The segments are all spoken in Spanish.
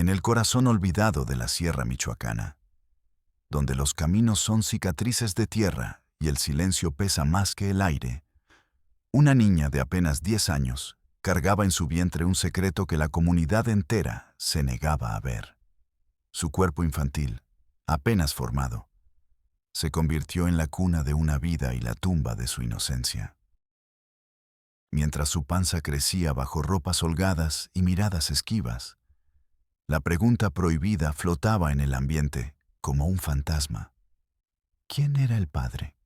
en el corazón olvidado de la Sierra Michoacana, donde los caminos son cicatrices de tierra y el silencio pesa más que el aire, una niña de apenas 10 años cargaba en su vientre un secreto que la comunidad entera se negaba a ver. Su cuerpo infantil, apenas formado, se convirtió en la cuna de una vida y la tumba de su inocencia. Mientras su panza crecía bajo ropas holgadas y miradas esquivas, la pregunta prohibida flotaba en el ambiente como un fantasma. ¿Quién era el padre?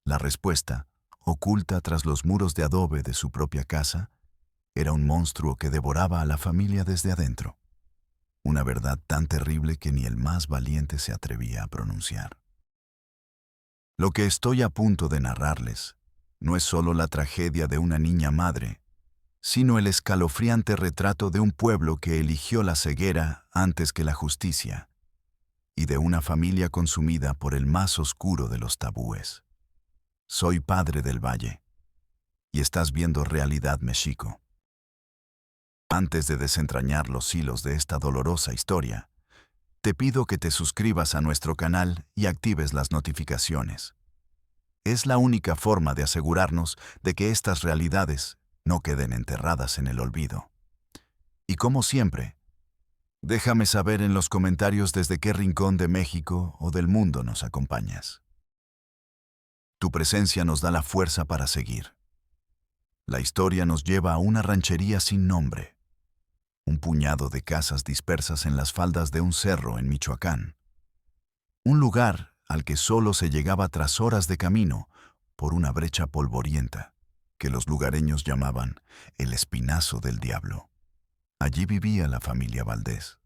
La respuesta, oculta tras los muros de adobe de su propia casa, era un monstruo que devoraba a la familia desde adentro. Una verdad tan terrible que ni el más valiente se atrevía a pronunciar. Lo que estoy a punto de narrarles no es solo la tragedia de una niña madre, sino el escalofriante retrato de un pueblo que eligió la ceguera antes que la justicia, y de una familia consumida por el más oscuro de los tabúes. Soy Padre del Valle, y estás viendo Realidad Mexico. Antes de desentrañar los hilos de esta dolorosa historia, te pido que te suscribas a nuestro canal y actives las notificaciones. Es la única forma de asegurarnos de que estas realidades no queden enterradas en el olvido. Y como siempre, déjame saber en los comentarios desde qué rincón de México o del mundo nos acompañas. Tu presencia nos da la fuerza para seguir. La historia nos lleva a una ranchería sin nombre, un puñado de casas dispersas en las faldas de un cerro en Michoacán. Un lugar al que solo se llegaba tras horas de camino por una brecha polvorienta que los lugareños llamaban el Espinazo del Diablo. Allí vivía la familia Valdés.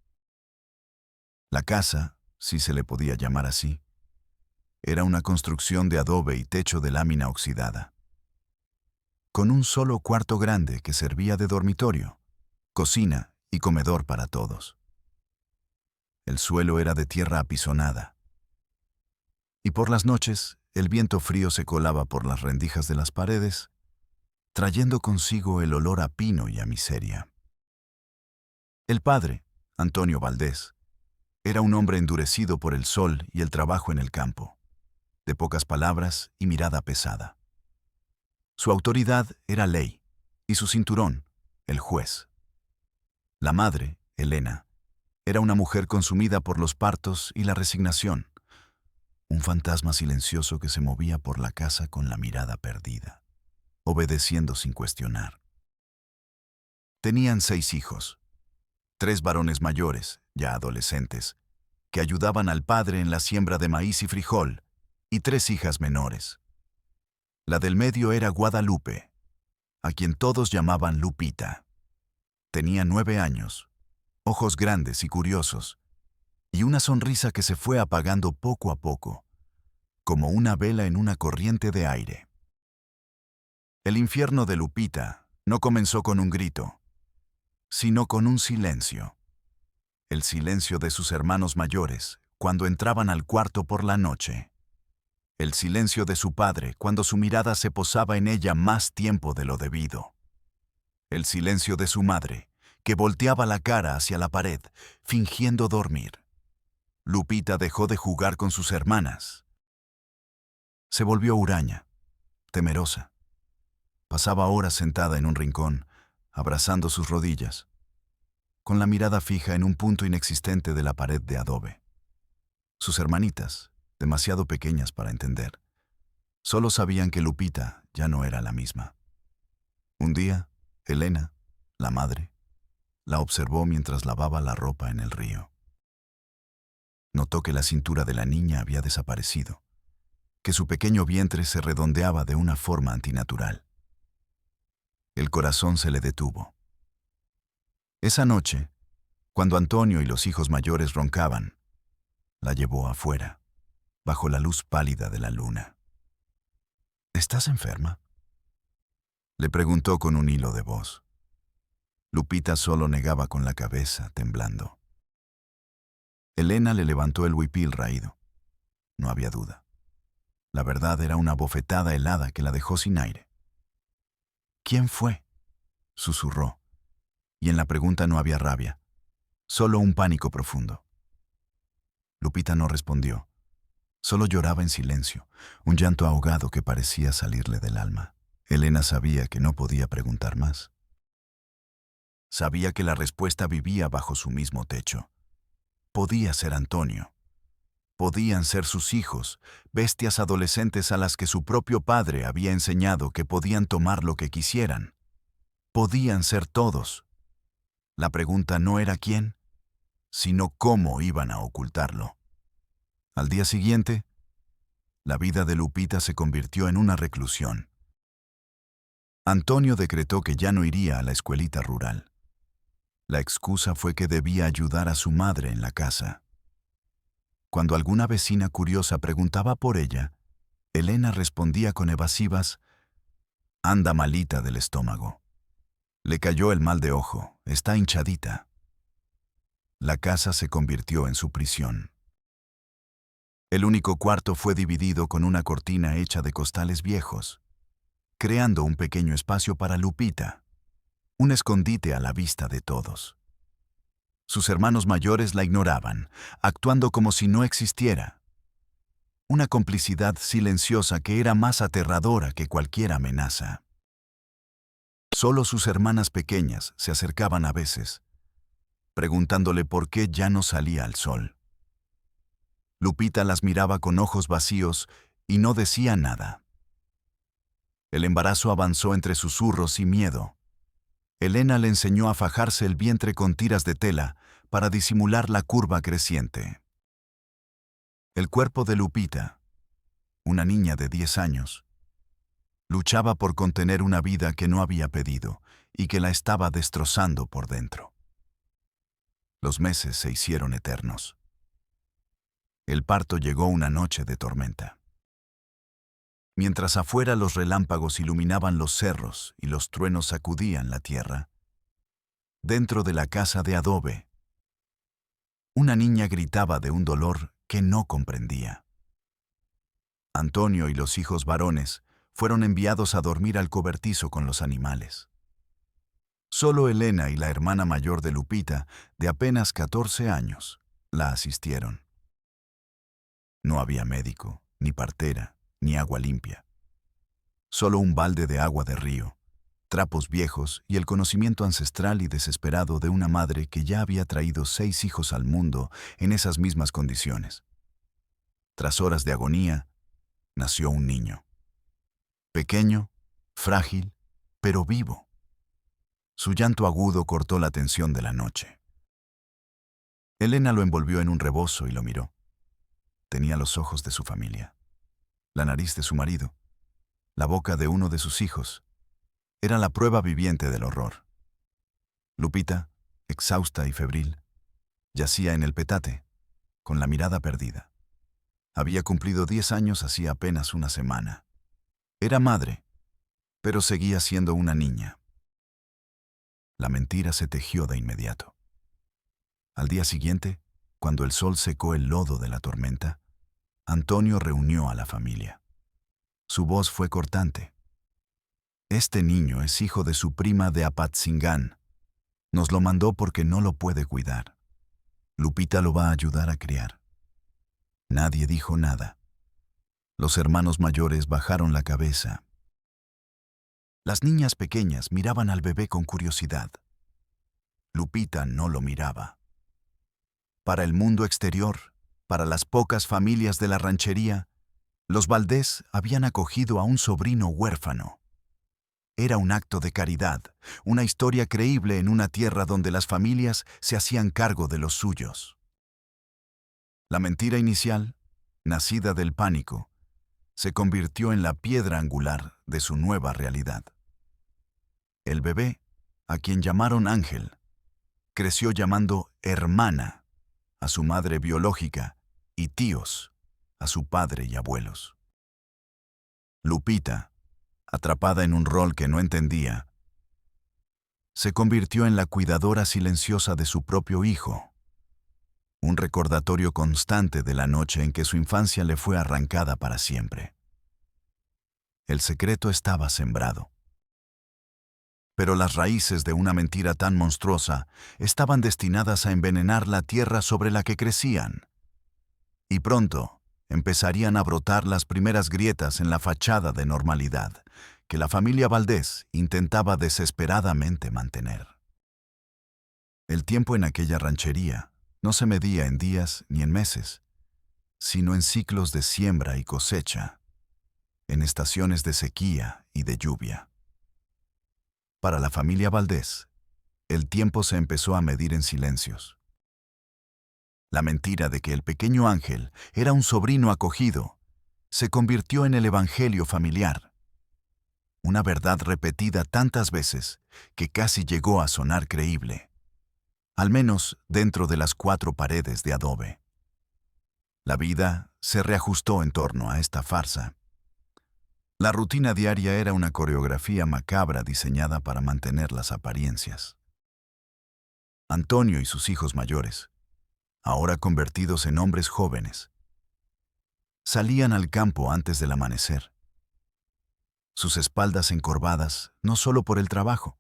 La casa, si se le podía llamar así, era una construcción de adobe y techo de lámina oxidada, con un solo cuarto grande que servía de dormitorio, cocina y comedor para todos. El suelo era de tierra apisonada, y por las noches el viento frío se colaba por las rendijas de las paredes, trayendo consigo el olor a pino y a miseria. El padre, Antonio Valdés, era un hombre endurecido por el sol y el trabajo en el campo, de pocas palabras y mirada pesada. Su autoridad era ley, y su cinturón, el juez. La madre, Elena, era una mujer consumida por los partos y la resignación, un fantasma silencioso que se movía por la casa con la mirada perdida, obedeciendo sin cuestionar. Tenían 6 hijos, 3 varones mayores, ya adolescentes, que ayudaban al padre en la siembra de maíz y frijol, y 3 hijas menores. La del medio era Guadalupe, a quien todos llamaban Lupita. Tenía 9 años, ojos grandes y curiosos, y una sonrisa que se fue apagando poco a poco, como una vela en una corriente de aire. El infierno de Lupita no comenzó con un grito, sino con un silencio. El silencio de sus hermanos mayores cuando entraban al cuarto por la noche. El silencio de su padre cuando su mirada se posaba en ella más tiempo de lo debido. El silencio de su madre, que volteaba la cara hacia la pared, fingiendo dormir. Lupita dejó de jugar con sus hermanas. Se volvió huraña, temerosa. Pasaba horas sentada en un rincón, abrazando sus rodillas, con la mirada fija en un punto inexistente de la pared de adobe. Sus hermanitas, demasiado pequeñas para entender, solo sabían que Lupita ya no era la misma. Un día, Elena, la madre, la observó mientras lavaba la ropa en el río. Notó que la cintura de la niña había desaparecido, que su pequeño vientre se redondeaba de una forma antinatural. El corazón se le detuvo. Esa noche, cuando Antonio y los hijos mayores roncaban, la llevó afuera, bajo la luz pálida de la luna. ¿Estás enferma?, le preguntó con un hilo de voz. Lupita solo negaba con la cabeza, temblando. Elena le levantó el huipil raído. No había duda. La verdad era una bofetada helada que la dejó sin aire. ¿Quién fue?, susurró, y en la pregunta no había rabia, Solo un pánico profundo. Lupita no respondió. Solo lloraba en silencio, un llanto ahogado que parecía salirle del alma. Elena sabía que no podía preguntar más. Sabía que la respuesta vivía bajo su mismo techo. Podía ser Antonio. Podían ser sus hijos, bestias adolescentes a las que su propio padre había enseñado que podían tomar lo que quisieran. Podían ser todos. La pregunta no era quién, sino cómo iban a ocultarlo. Al día siguiente, la vida de Lupita se convirtió en una reclusión. Antonio decretó que ya no iría a la escuelita rural. La excusa fue que debía ayudar a su madre en la casa. Cuando alguna vecina curiosa preguntaba por ella, Elena respondía con evasivas: «Anda malita del estómago. Le cayó el mal de ojo, está hinchadita». La casa se convirtió en su prisión. El único cuarto fue dividido con una cortina hecha de costales viejos, creando un pequeño espacio para Lupita, un escondite a la vista de todos. Sus hermanos mayores la ignoraban, actuando como si no existiera. Una complicidad silenciosa que era más aterradora que cualquier amenaza. Solo sus hermanas pequeñas se acercaban a veces, preguntándole por qué ya no salía al sol. Lupita las miraba con ojos vacíos y no decía nada. El embarazo avanzó entre susurros y miedo. Elena le enseñó a fajarse el vientre con tiras de tela para disimular la curva creciente. El cuerpo de Lupita, una niña de 10 años, luchaba por contener una vida que no había pedido y que la estaba destrozando por dentro. Los meses se hicieron eternos. El parto llegó una noche de tormenta. Mientras afuera los relámpagos iluminaban los cerros y los truenos sacudían la tierra, dentro de la casa de adobe, una niña gritaba de un dolor que no comprendía. Antonio y los hijos varones fueron enviados a dormir al cobertizo con los animales. Solo Elena y la hermana mayor de Lupita, de apenas 14 años, la asistieron. No había médico, ni partera, ni agua limpia. Solo un balde de agua de río, trapos viejos y el conocimiento ancestral y desesperado de una madre que ya había traído 6 hijos al mundo en esas mismas condiciones. Tras horas de agonía, nació un niño. Pequeño, frágil, pero vivo. Su llanto agudo cortó la tensión de la noche. Elena lo envolvió en un rebozo y lo miró. Tenía los ojos de su familia, la nariz de su marido, la boca de uno de sus hijos. Era la prueba viviente del horror. Lupita, exhausta y febril, yacía en el petate, con la mirada perdida. Había cumplido 10 años hacía apenas una semana. Era madre, pero seguía siendo una niña. La mentira se tejió de inmediato. Al día siguiente, cuando el sol secó el lodo de la tormenta, Antonio reunió a la familia. Su voz fue cortante. «Este niño es hijo de su prima de Apatzingán. Nos lo mandó porque no lo puede cuidar. Lupita lo va a ayudar a criar». Nadie dijo nada. Los hermanos mayores bajaron la cabeza. Las niñas pequeñas miraban al bebé con curiosidad. Lupita no lo miraba. Para el mundo exterior, para las pocas familias de la ranchería, los Valdés habían acogido a un sobrino huérfano. Era un acto de caridad, una historia creíble en una tierra donde las familias se hacían cargo de los suyos. La mentira inicial, nacida del pánico, se convirtió en la piedra angular de su nueva realidad. El bebé, a quien llamaron Ángel, creció llamando hermana a su madre biológica y tíos a su padre y abuelos. Lupita, atrapada en un rol que no entendía, se convirtió en la cuidadora silenciosa de su propio hijo, un recordatorio constante de la noche en que su infancia le fue arrancada para siempre. El secreto estaba sembrado. Pero las raíces de una mentira tan monstruosa estaban destinadas a envenenar la tierra sobre la que crecían. Y pronto empezarían a brotar las primeras grietas en la fachada de normalidad que la familia Valdés intentaba desesperadamente mantener. El tiempo en aquella ranchería no se medía en días ni en meses, sino en ciclos de siembra y cosecha, en estaciones de sequía y de lluvia. Para la familia Valdés, el tiempo se empezó a medir en silencios. La mentira de que el pequeño Ángel era un sobrino acogido se convirtió en el evangelio familiar, una verdad repetida tantas veces que casi llegó a sonar creíble, al menos dentro de las 4 paredes de adobe. La vida se reajustó en torno a esta farsa. La rutina diaria era una coreografía macabra diseñada para mantener las apariencias. Antonio y sus hijos mayores, ahora convertidos en hombres jóvenes, salían al campo antes del amanecer. Sus espaldas encorvadas no solo por el trabajo,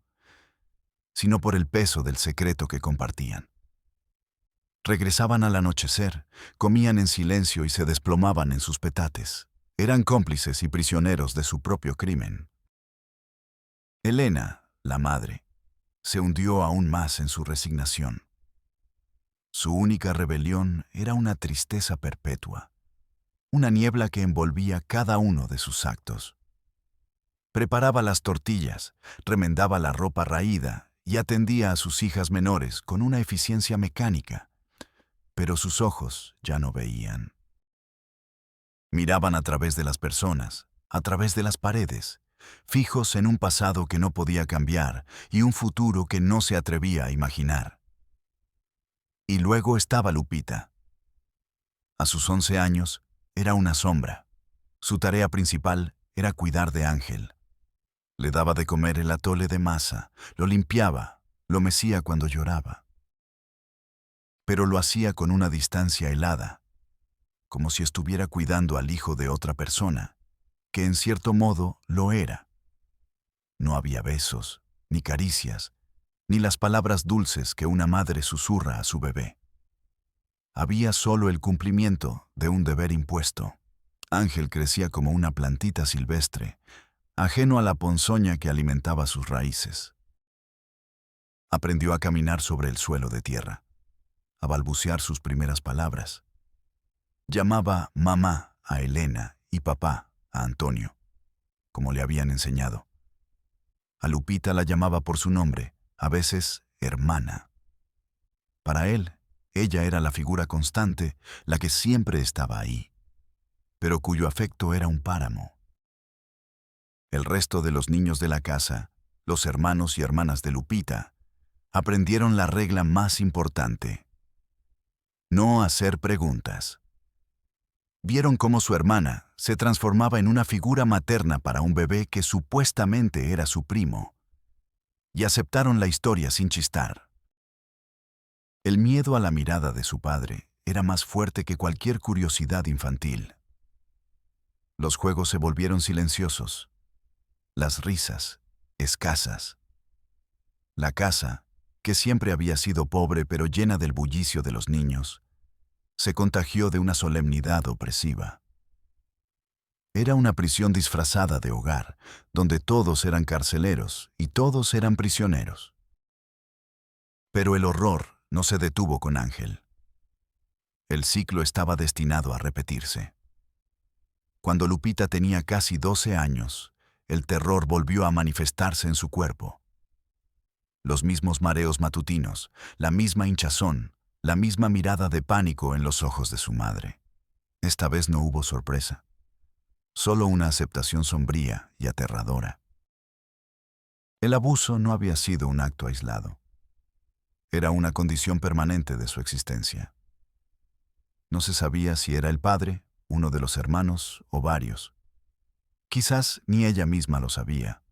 sino por el peso del secreto que compartían. Regresaban al anochecer, comían en silencio y se desplomaban en sus petates. Eran cómplices y prisioneros de su propio crimen. Elena, la madre, se hundió aún más en su resignación. Su única rebelión era una tristeza perpetua, una niebla que envolvía cada uno de sus actos. Preparaba las tortillas, remendaba la ropa raída y atendía a sus hijas menores con una eficiencia mecánica, pero sus ojos ya no veían. Miraban a través de las personas, a través de las paredes, fijos en un pasado que no podía cambiar y un futuro que no se atrevía a imaginar. Y luego estaba Lupita. A sus 11 años, era una sombra. Su tarea principal era cuidar de Ángel. Le daba de comer el atole de masa, lo limpiaba, lo mecía cuando lloraba. Pero lo hacía con una distancia helada, como si estuviera cuidando al hijo de otra persona, que en cierto modo lo era. No había besos, ni caricias, ni las palabras dulces que una madre susurra a su bebé. Había solo el cumplimiento de un deber impuesto. Ángel crecía como una plantita silvestre, ajeno a la ponzoña que alimentaba sus raíces. Aprendió a caminar sobre el suelo de tierra, a balbucear sus primeras palabras. Llamaba mamá a Elena y papá a Antonio, como le habían enseñado. A Lupita la llamaba por su nombre, a veces hermana. Para él, ella era la figura constante, la que siempre estaba ahí, pero cuyo afecto era un páramo. El resto de los niños de la casa, los hermanos y hermanas de Lupita, aprendieron la regla más importante: no hacer preguntas. Vieron cómo su hermana se transformaba en una figura materna para un bebé que supuestamente era su primo, y aceptaron la historia sin chistar. El miedo a la mirada de su padre era más fuerte que cualquier curiosidad infantil. Los juegos se volvieron silenciosos, las risas escasas. La casa, que siempre había sido pobre pero llena del bullicio de los niños, se contagió de una solemnidad opresiva. Era una prisión disfrazada de hogar, donde todos eran carceleros y todos eran prisioneros. Pero el horror no se detuvo con Ángel. El ciclo estaba destinado a repetirse. Cuando Lupita tenía casi 12 años, el terror volvió a manifestarse en su cuerpo. Los mismos mareos matutinos, la misma hinchazón, la misma mirada de pánico en los ojos de su madre. Esta vez no hubo sorpresa, solo una aceptación sombría y aterradora. El abuso no había sido un acto aislado. Era una condición permanente de su existencia. No se sabía si era el padre, uno de los hermanos o varios. Quizás ni ella misma lo sabía,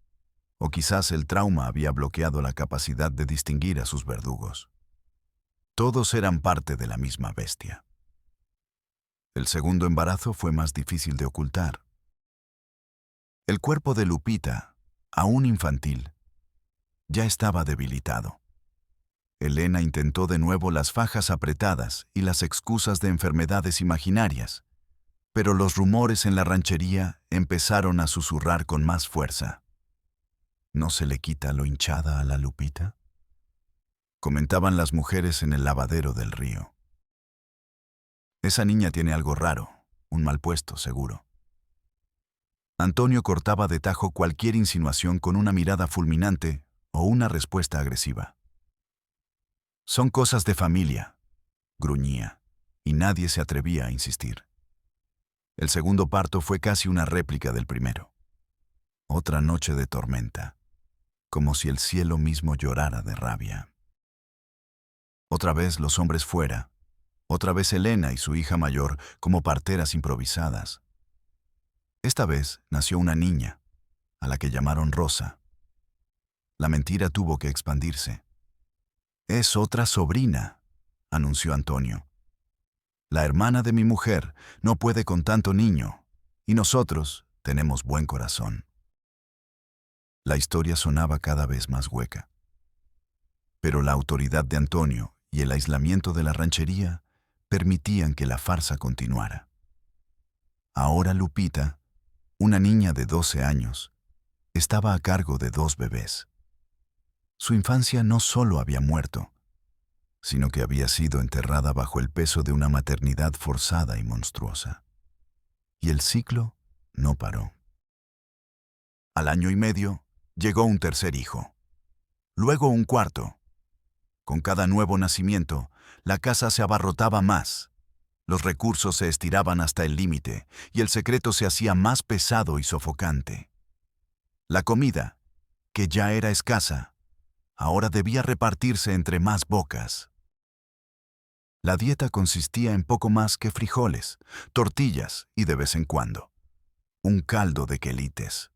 o quizás el trauma había bloqueado la capacidad de distinguir a sus verdugos. Todos eran parte de la misma bestia. El segundo embarazo fue más difícil de ocultar. El cuerpo de Lupita, aún infantil, Ya estaba debilitado. Elena intentó de nuevo las fajas apretadas y las excusas de enfermedades imaginarias, pero los rumores en la ranchería empezaron a susurrar con más fuerza. ¿No se le quita lo hinchada a la Lupita?, comentaban las mujeres en el lavadero del río. Esa niña tiene algo raro, un mal puesto, seguro. Antonio cortaba de tajo cualquier insinuación con una mirada fulminante o una respuesta agresiva. Son cosas de familia, gruñía, y nadie se atrevía a insistir. El segundo parto fue casi una réplica del primero. Otra noche de tormenta, como si el cielo mismo llorara de rabia. Otra vez los hombres fuera, otra vez Elena y su hija mayor como parteras improvisadas. Esta vez nació una niña, a la que llamaron Rosa. La mentira tuvo que expandirse. «Es otra sobrina», anunció Antonio. «La hermana de mi mujer no puede con tanto niño, y nosotros tenemos buen corazón». La historia sonaba cada vez más hueca. Pero la autoridad de Antonio y el aislamiento de la ranchería permitían que la farsa continuara. Ahora Lupita, una niña de 12 años, estaba a cargo de 2 bebés. Su infancia no solo había muerto, sino que había sido enterrada bajo el peso de una maternidad forzada y monstruosa. Y el ciclo no paró. Al año y medio, llegó un tercer hijo. Luego un cuarto. Con cada nuevo nacimiento, la casa se abarrotaba más. Los recursos se estiraban hasta el límite y el secreto se hacía más pesado y sofocante. La comida, que ya era escasa, ahora debía repartirse entre más bocas. La dieta consistía en poco más que frijoles, tortillas y, de vez en cuando, un caldo de quelites.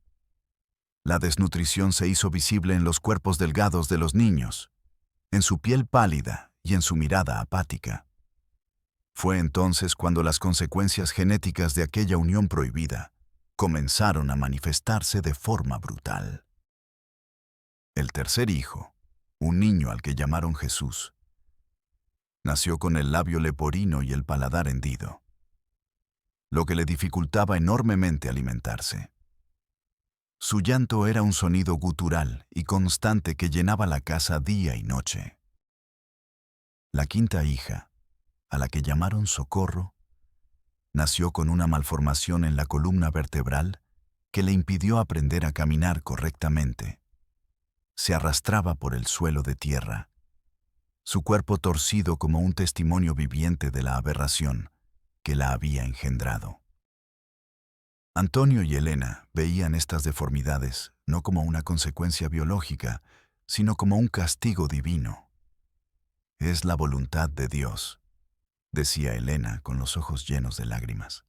La desnutrición se hizo visible en los cuerpos delgados de los niños, en su piel pálida y en su mirada apática. Fue entonces cuando las consecuencias genéticas de aquella unión prohibida comenzaron a manifestarse de forma brutal. El tercer hijo, un niño al que llamaron Jesús, nació con el labio leporino y el paladar hendido, lo que le dificultaba enormemente alimentarse. Su llanto era un sonido gutural y constante que llenaba la casa día y noche. La quinta hija, a la que llamaron Socorro, nació con una malformación en la columna vertebral que le impidió aprender a caminar correctamente. Se arrastraba por el suelo de tierra, su cuerpo torcido como un testimonio viviente de la aberración que la había engendrado. Antonio y Elena veían estas deformidades no como una consecuencia biológica, sino como un castigo divino. «Es la voluntad de Dios», decía Elena con los ojos llenos de lágrimas.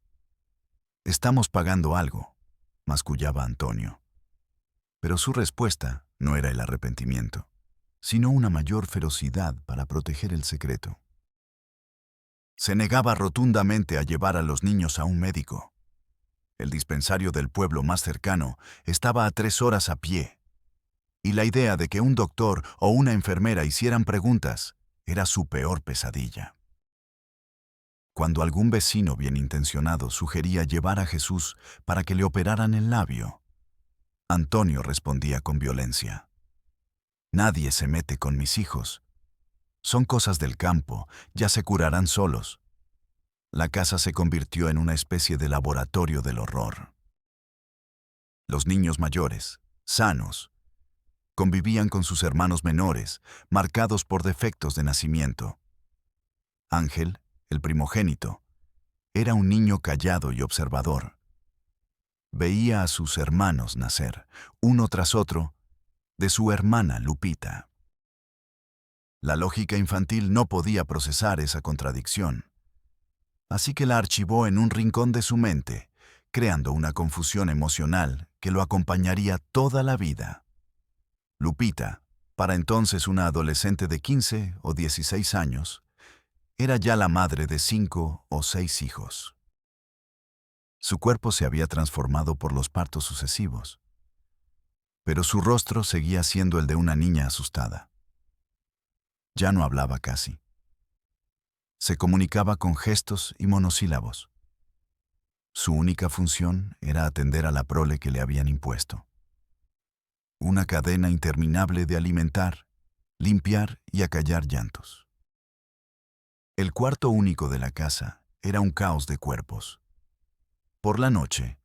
«Estamos pagando algo», mascullaba Antonio. Pero su respuesta no era el arrepentimiento, sino una mayor ferocidad para proteger el secreto. Se negaba rotundamente a llevar a los niños a un médico. El dispensario del pueblo más cercano estaba a 3 horas a pie, y la idea de que un doctor o una enfermera hicieran preguntas era su peor pesadilla. Cuando algún vecino bien intencionado sugería llevar a Jesús para que le operaran el labio, Antonio respondía con violencia: «Nadie se mete con mis hijos. Son cosas del campo, ya se curarán solos». La casa se convirtió en una especie de laboratorio del horror. Los niños mayores, sanos, convivían con sus hermanos menores, marcados por defectos de nacimiento. Ángel, el primogénito, era un niño callado y observador. Veía a sus hermanos nacer, uno tras otro, de su hermana Lupita. La lógica infantil no podía procesar esa contradicción, así que la archivó en un rincón de su mente, creando una confusión emocional que lo acompañaría toda la vida. Lupita, para entonces una adolescente de 15 o 16 años, era ya la madre de 5 o 6 hijos. Su cuerpo se había transformado por los partos sucesivos, pero su rostro seguía siendo el de una niña asustada. Ya no hablaba casi. Se comunicaba con gestos y monosílabos. Su única función era atender a la prole que le habían impuesto. Una cadena interminable de alimentar, limpiar y acallar llantos. El cuarto único de la casa era un caos de cuerpos. Por la noche,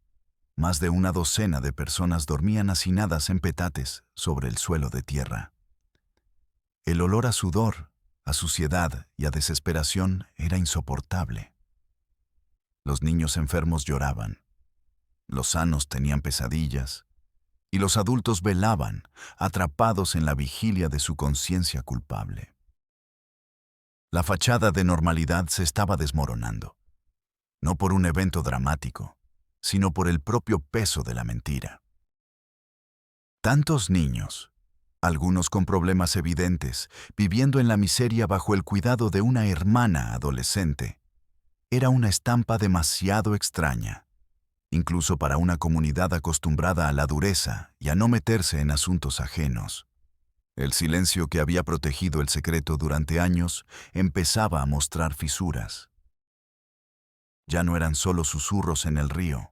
más de una docena de personas dormían hacinadas en petates sobre el suelo de tierra. El olor a sudor, a suciedad y a desesperación era insoportable. Los niños enfermos lloraban, los sanos tenían pesadillas, y los adultos velaban, atrapados en la vigilia de su conciencia culpable. La fachada de normalidad se estaba desmoronando, no por un evento dramático, sino por el propio peso de la mentira. Tantos niños, algunos con problemas evidentes, viviendo en la miseria bajo el cuidado de una hermana adolescente, era una estampa demasiado extraña, incluso para una comunidad acostumbrada a la dureza y a no meterse en asuntos ajenos. El silencio que había protegido el secreto durante años empezaba a mostrar fisuras. Ya no eran solo susurros en el río.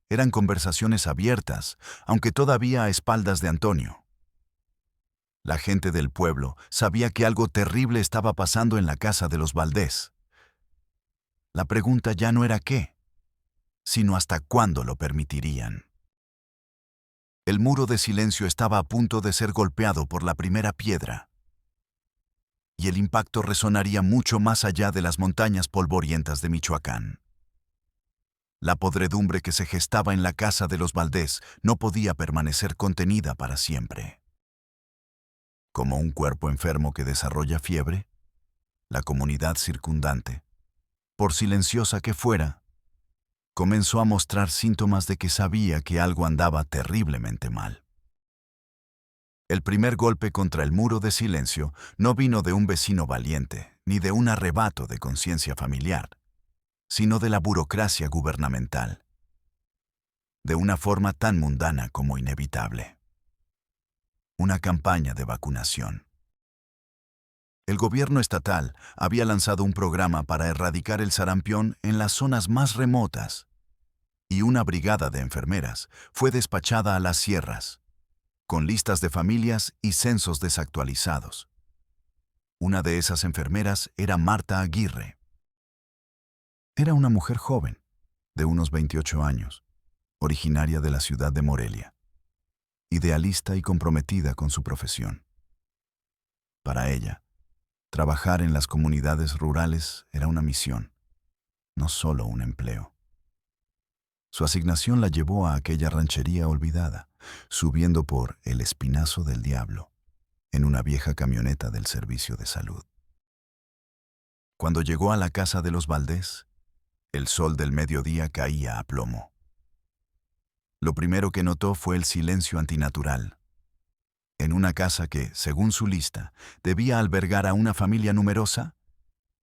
Eran conversaciones abiertas, aunque todavía a espaldas de Antonio. La gente del pueblo sabía que algo terrible estaba pasando en la casa de los Valdés. La pregunta ya no era qué, sino hasta cuándo lo permitirían. El muro de silencio estaba a punto de ser golpeado por la primera piedra, y el impacto resonaría mucho más allá de las montañas polvorientas de Michoacán. La podredumbre que se gestaba en la casa de los Valdés no podía permanecer contenida para siempre. Como un cuerpo enfermo que desarrolla fiebre, la comunidad circundante, por silenciosa que fuera, comenzó a mostrar síntomas de que sabía que algo andaba terriblemente mal. El primer golpe contra el muro de silencio no vino de un vecino valiente, ni de un arrebato de conciencia familiar, sino de la burocracia gubernamental, de una forma tan mundana como inevitable. Una campaña de vacunación. El gobierno estatal había lanzado un programa para erradicar el sarampión en las zonas más remotas, y una brigada de enfermeras fue despachada a las sierras, con listas de familias y censos desactualizados. Una de esas enfermeras era Marta Aguirre. Era una mujer joven, de unos 28 años, originaria de la ciudad de Morelia, idealista y comprometida con su profesión. Para ella, trabajar en las comunidades rurales era una misión, no solo un empleo. Su asignación la llevó a aquella ranchería olvidada, subiendo por el Espinazo del Diablo, en una vieja camioneta del Servicio de Salud. Cuando llegó a la casa de los Valdés, el sol del mediodía caía a plomo. Lo primero que notó fue el silencio antinatural. En una casa que, según su lista, debía albergar a una familia numerosa,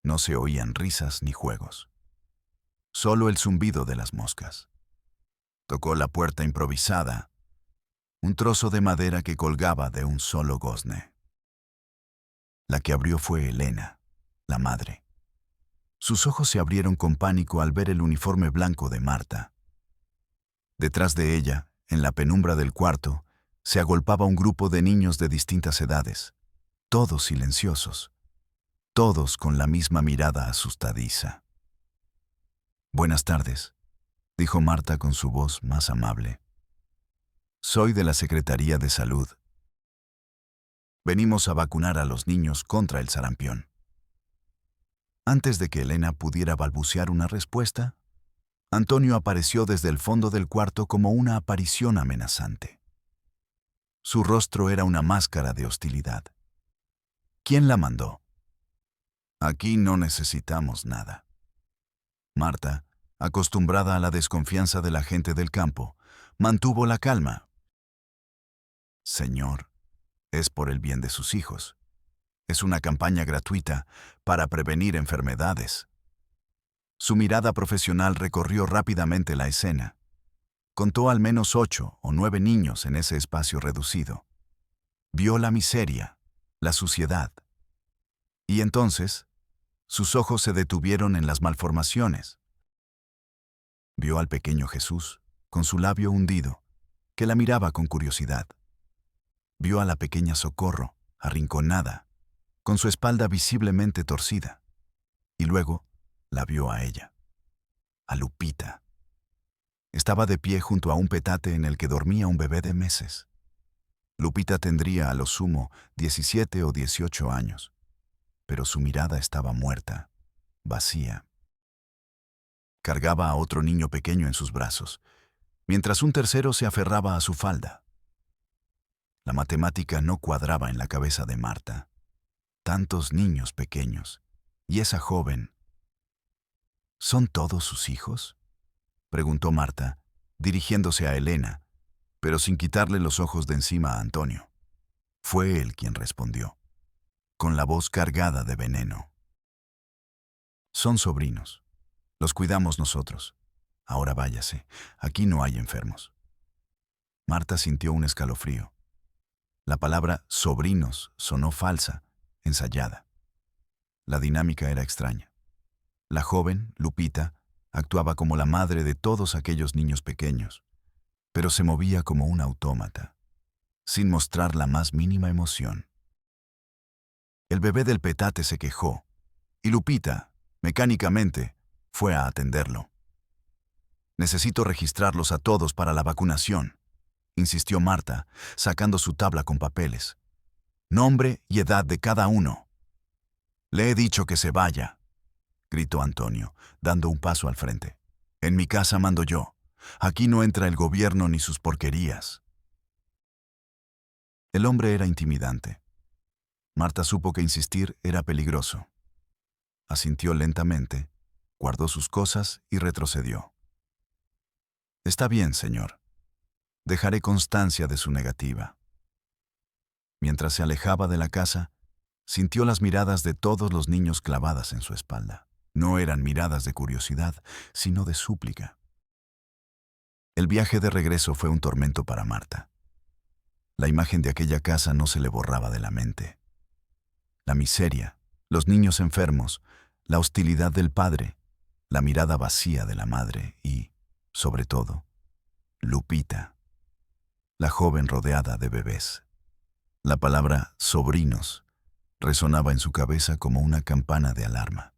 no se oían risas ni juegos. Solo el zumbido de las moscas. Tocó la puerta improvisada, un trozo de madera que colgaba de un solo gozne. La que abrió fue Elena, la madre. Sus ojos se abrieron con pánico al ver el uniforme blanco de Marta. Detrás de ella, en la penumbra del cuarto, se agolpaba un grupo de niños de distintas edades, todos silenciosos, todos con la misma mirada asustadiza. «Buenas tardes», dijo Marta con su voz más amable. «Soy de la Secretaría de Salud. Venimos a vacunar a los niños contra el sarampión». Antes de que Elena pudiera balbucear una respuesta, Antonio apareció desde el fondo del cuarto como una aparición amenazante. Su rostro era una máscara de hostilidad. «¿Quién la mandó?» «Aquí no necesitamos nada». Marta, acostumbrada a la desconfianza de la gente del campo, mantuvo la calma. «Señor, es por el bien de sus hijos. Es una campaña gratuita para prevenir enfermedades». Su mirada profesional recorrió rápidamente la escena. Contó al menos 8 o 9 niños en ese espacio reducido. Vio la miseria, la suciedad. Y entonces, sus ojos se detuvieron en las malformaciones. Vio al pequeño Jesús, con su labio hundido, que la miraba con curiosidad. Vio a la pequeña Socorro, arrinconada, con su espalda visiblemente torcida. Y luego la vio a ella, a Lupita. Estaba de pie junto a un petate en el que dormía un bebé de meses. Lupita tendría a lo sumo 17 o 18 años, pero su mirada estaba muerta, vacía. Cargaba a otro niño pequeño en sus brazos, mientras un tercero se aferraba a su falda. La matemática no cuadraba en la cabeza de Marta. Tantos niños pequeños, y esa joven. ¿Son todos sus hijos?, preguntó Marta, dirigiéndose a Elena, pero sin quitarle los ojos de encima a Antonio. Fue él quien respondió, con la voz cargada de veneno. Son sobrinos. Los cuidamos nosotros. Ahora váyase. Aquí no hay enfermos. Marta sintió un escalofrío. La palabra sobrinos sonó falsa, ensayada. La dinámica era extraña. La joven, Lupita, actuaba como la madre de todos aquellos niños pequeños, pero se movía como un autómata, sin mostrar la más mínima emoción. El bebé del petate se quejó, y Lupita, mecánicamente, fue a atenderlo. «Necesito registrarlos a todos para la vacunación», insistió Marta, sacando su tabla con papeles. «Nombre y edad de cada uno». «Le he dicho que se vaya», gritó Antonio, dando un paso al frente. «En mi casa mando yo. Aquí no entra el gobierno ni sus porquerías». El hombre era intimidante. Marta supo que insistir era peligroso. Asintió lentamente, guardó sus cosas y retrocedió. «Está bien, señor. Dejaré constancia de su negativa». Mientras se alejaba de la casa, sintió las miradas de todos los niños clavadas en su espalda. No eran miradas de curiosidad, sino de súplica. El viaje de regreso fue un tormento para Marta. La imagen de aquella casa no se le borraba de la mente. La miseria, los niños enfermos, la hostilidad del padre, la mirada vacía de la madre y, sobre todo, Lupita, la joven rodeada de bebés. La palabra sobrinos resonaba en su cabeza como una campana de alarma.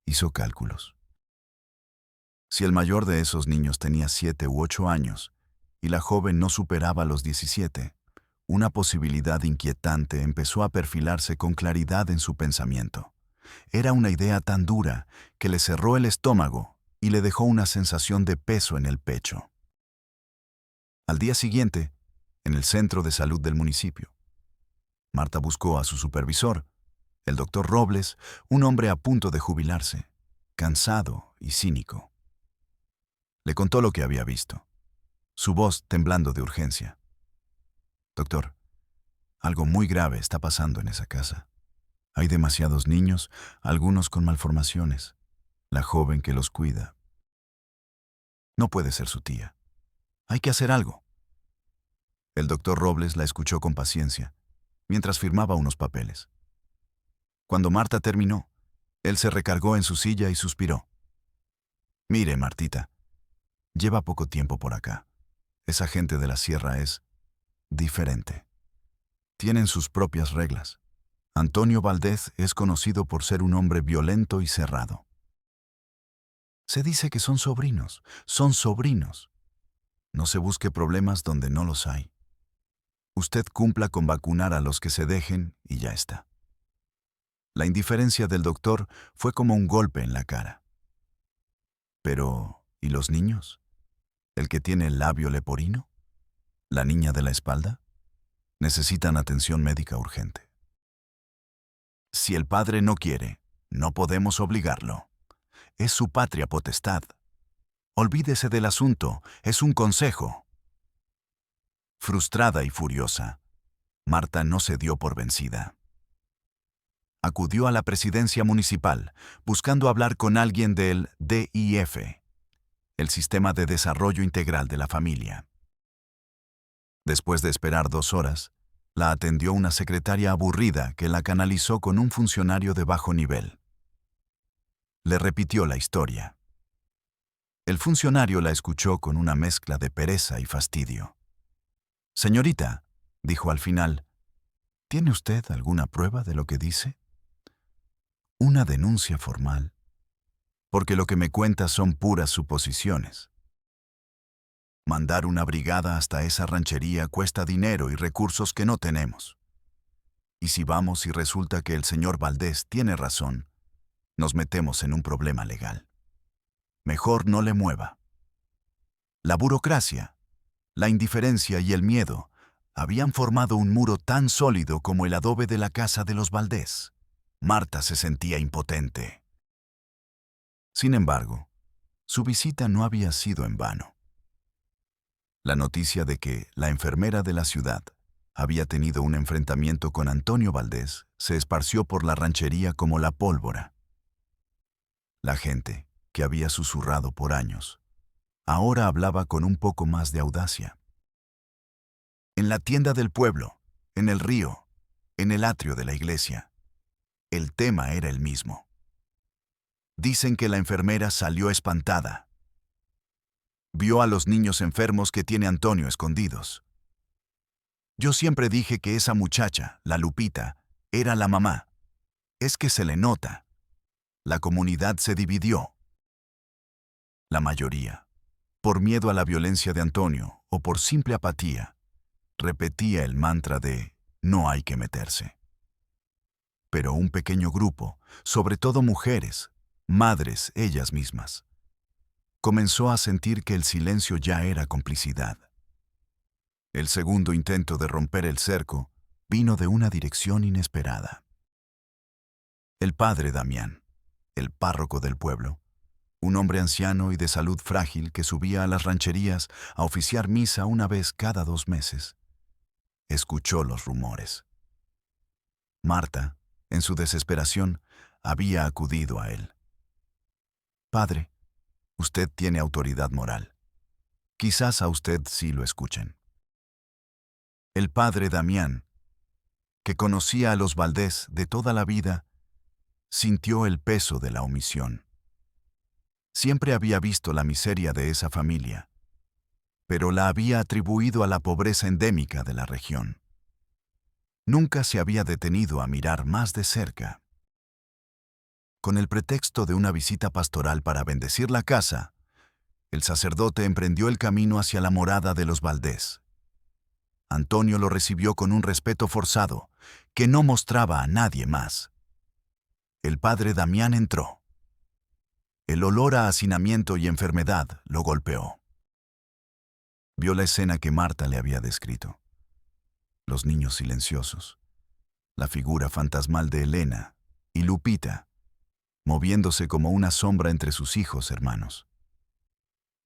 Hizo cálculos. Si el mayor de esos niños tenía 7 u 8 años y la joven no superaba los 17, una posibilidad inquietante empezó a perfilarse con claridad en su pensamiento. Era una idea tan dura que le cerró el estómago y le dejó una sensación de peso en el pecho. Al día siguiente, en el centro de salud del municipio, Marta buscó a su supervisor, el doctor Robles, un hombre a punto de jubilarse, cansado y cínico. Le contó lo que había visto, su voz temblando de urgencia. «Doctor, algo muy grave está pasando en esa casa. Hay demasiados niños, algunos con malformaciones. La joven que los cuida. No puede ser su tía. Hay que hacer algo». El doctor Robles la escuchó con paciencia, mientras firmaba unos papeles. Cuando Marta terminó, él se recargó en su silla y suspiró. «Mire, Martita, lleva poco tiempo por acá. Esa gente de la sierra es diferente. Tienen sus propias reglas. Antonio Valdez es conocido por ser un hombre violento y cerrado. Se dice que son sobrinos. No se busque problemas donde no los hay. Usted cumpla con vacunar a los que se dejen y ya está». La indiferencia del doctor fue como un golpe en la cara. Pero, ¿y los niños? ¿El que tiene el labio leporino? ¿La niña de la espalda? Necesitan atención médica urgente. Si el padre no quiere, no podemos obligarlo. Es su patria potestad. Olvídese del asunto, es un consejo. Frustrada y furiosa, Marta no se dio por vencida. Acudió a la presidencia municipal, buscando hablar con alguien del DIF. el sistema de desarrollo integral de la familia. Después de esperar 2 horas, la atendió una secretaria aburrida que la canalizó con un funcionario de bajo nivel. Le repitió la historia. El funcionario la escuchó con una mezcla de pereza y fastidio. «Señorita», dijo al final, «¿tiene usted alguna prueba de lo que dice? ¿Una denuncia formal? Porque lo que me cuenta son puras suposiciones. Mandar una brigada hasta esa ranchería cuesta dinero y recursos que no tenemos. Y si vamos y resulta que el señor Valdés tiene razón, nos metemos en un problema legal. Mejor no le mueva». La burocracia, la indiferencia y el miedo habían formado un muro tan sólido como el adobe de la casa de los Valdés. Marta se sentía impotente. Sin embargo, su visita no había sido en vano. La noticia de que la enfermera de la ciudad había tenido un enfrentamiento con Antonio Valdés se esparció por la ranchería como la pólvora. La gente, que había susurrado por años, ahora hablaba con un poco más de audacia. En la tienda del pueblo, en el río, en el atrio de la iglesia, el tema era el mismo. Dicen que la enfermera salió espantada. Vio a los niños enfermos que tiene Antonio escondidos. Yo siempre dije que esa muchacha, la Lupita, era la mamá. Es que se le nota. La comunidad se dividió. La mayoría, por miedo a la violencia de Antonio o por simple apatía, repetía el mantra de «no hay que meterse». Pero un pequeño grupo, sobre todo mujeres, madres ellas mismas, comenzó a sentir que el silencio ya era complicidad. El segundo intento de romper el cerco vino de una dirección inesperada. El padre Damián, el párroco del pueblo, un hombre anciano y de salud frágil que subía a las rancherías a oficiar misa una vez cada 2 meses, escuchó los rumores. Marta, en su desesperación, había acudido a él. «Padre, usted tiene autoridad moral. Quizás a usted sí lo escuchen». El padre Damián, que conocía a los Valdés de toda la vida, sintió el peso de la omisión. Siempre había visto la miseria de esa familia, pero la había atribuido a la pobreza endémica de la región. Nunca se había detenido a mirar más de cerca. Con el pretexto de una visita pastoral para bendecir la casa, el sacerdote emprendió el camino hacia la morada de los Valdés. Antonio lo recibió con un respeto forzado, que no mostraba a nadie más. El padre Damián entró. El olor a hacinamiento y enfermedad lo golpeó. Vio la escena que Marta le había descrito. Los niños silenciosos, la figura fantasmal de Elena y Lupita, moviéndose como una sombra entre sus hijos hermanos.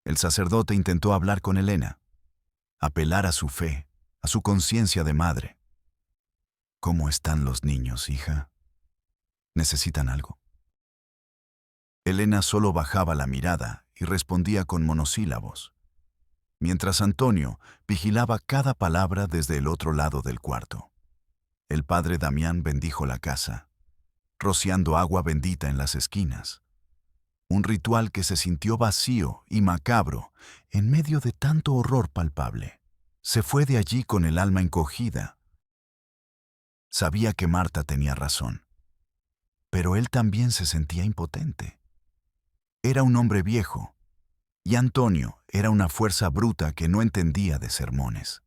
El sacerdote intentó hablar con Elena, apelar a su fe, a su conciencia de madre. «¿Cómo están los niños, hija? ¿Necesitan algo?». Elena solo bajaba la mirada y respondía con monosílabos, mientras Antonio vigilaba cada palabra desde el otro lado del cuarto. El padre Damián bendijo la casa, rociando agua bendita en las esquinas. Un ritual que se sintió vacío y macabro en medio de tanto horror palpable. Se fue de allí con el alma encogida. Sabía que Marta tenía razón, pero él también se sentía impotente. Era un hombre viejo, y Antonio era una fuerza bruta que no entendía de sermones.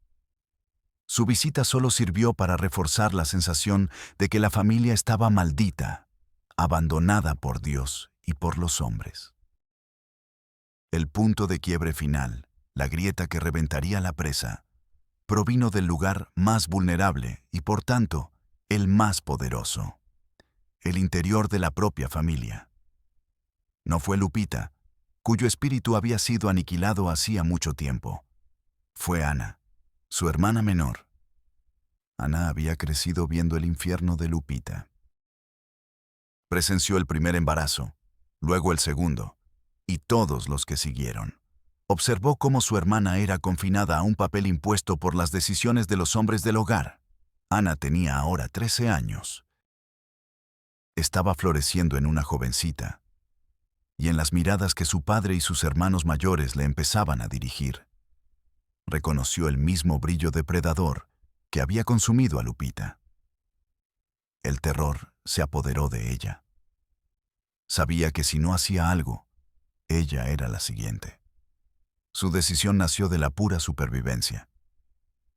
Su visita solo sirvió para reforzar la sensación de que la familia estaba maldita, abandonada por Dios y por los hombres. El punto de quiebre final, la grieta que reventaría la presa, provino del lugar más vulnerable y, por tanto, el más poderoso, el interior de la propia familia. No fue Lupita, cuyo espíritu había sido aniquilado hacía mucho tiempo. Fue Ana, su hermana menor. Ana había crecido viendo el infierno de Lupita. Presenció el primer embarazo, luego el segundo, y todos los que siguieron. Observó cómo su hermana era confinada a un papel impuesto por las decisiones de los hombres del hogar. Ana tenía ahora 13 años. Estaba floreciendo en una jovencita, y en las miradas que su padre y sus hermanos mayores le empezaban a dirigir, reconoció el mismo brillo depredador que había consumido a Lupita. El terror se apoderó de ella. Sabía que si no hacía algo, ella era la siguiente. Su decisión nació de la pura supervivencia.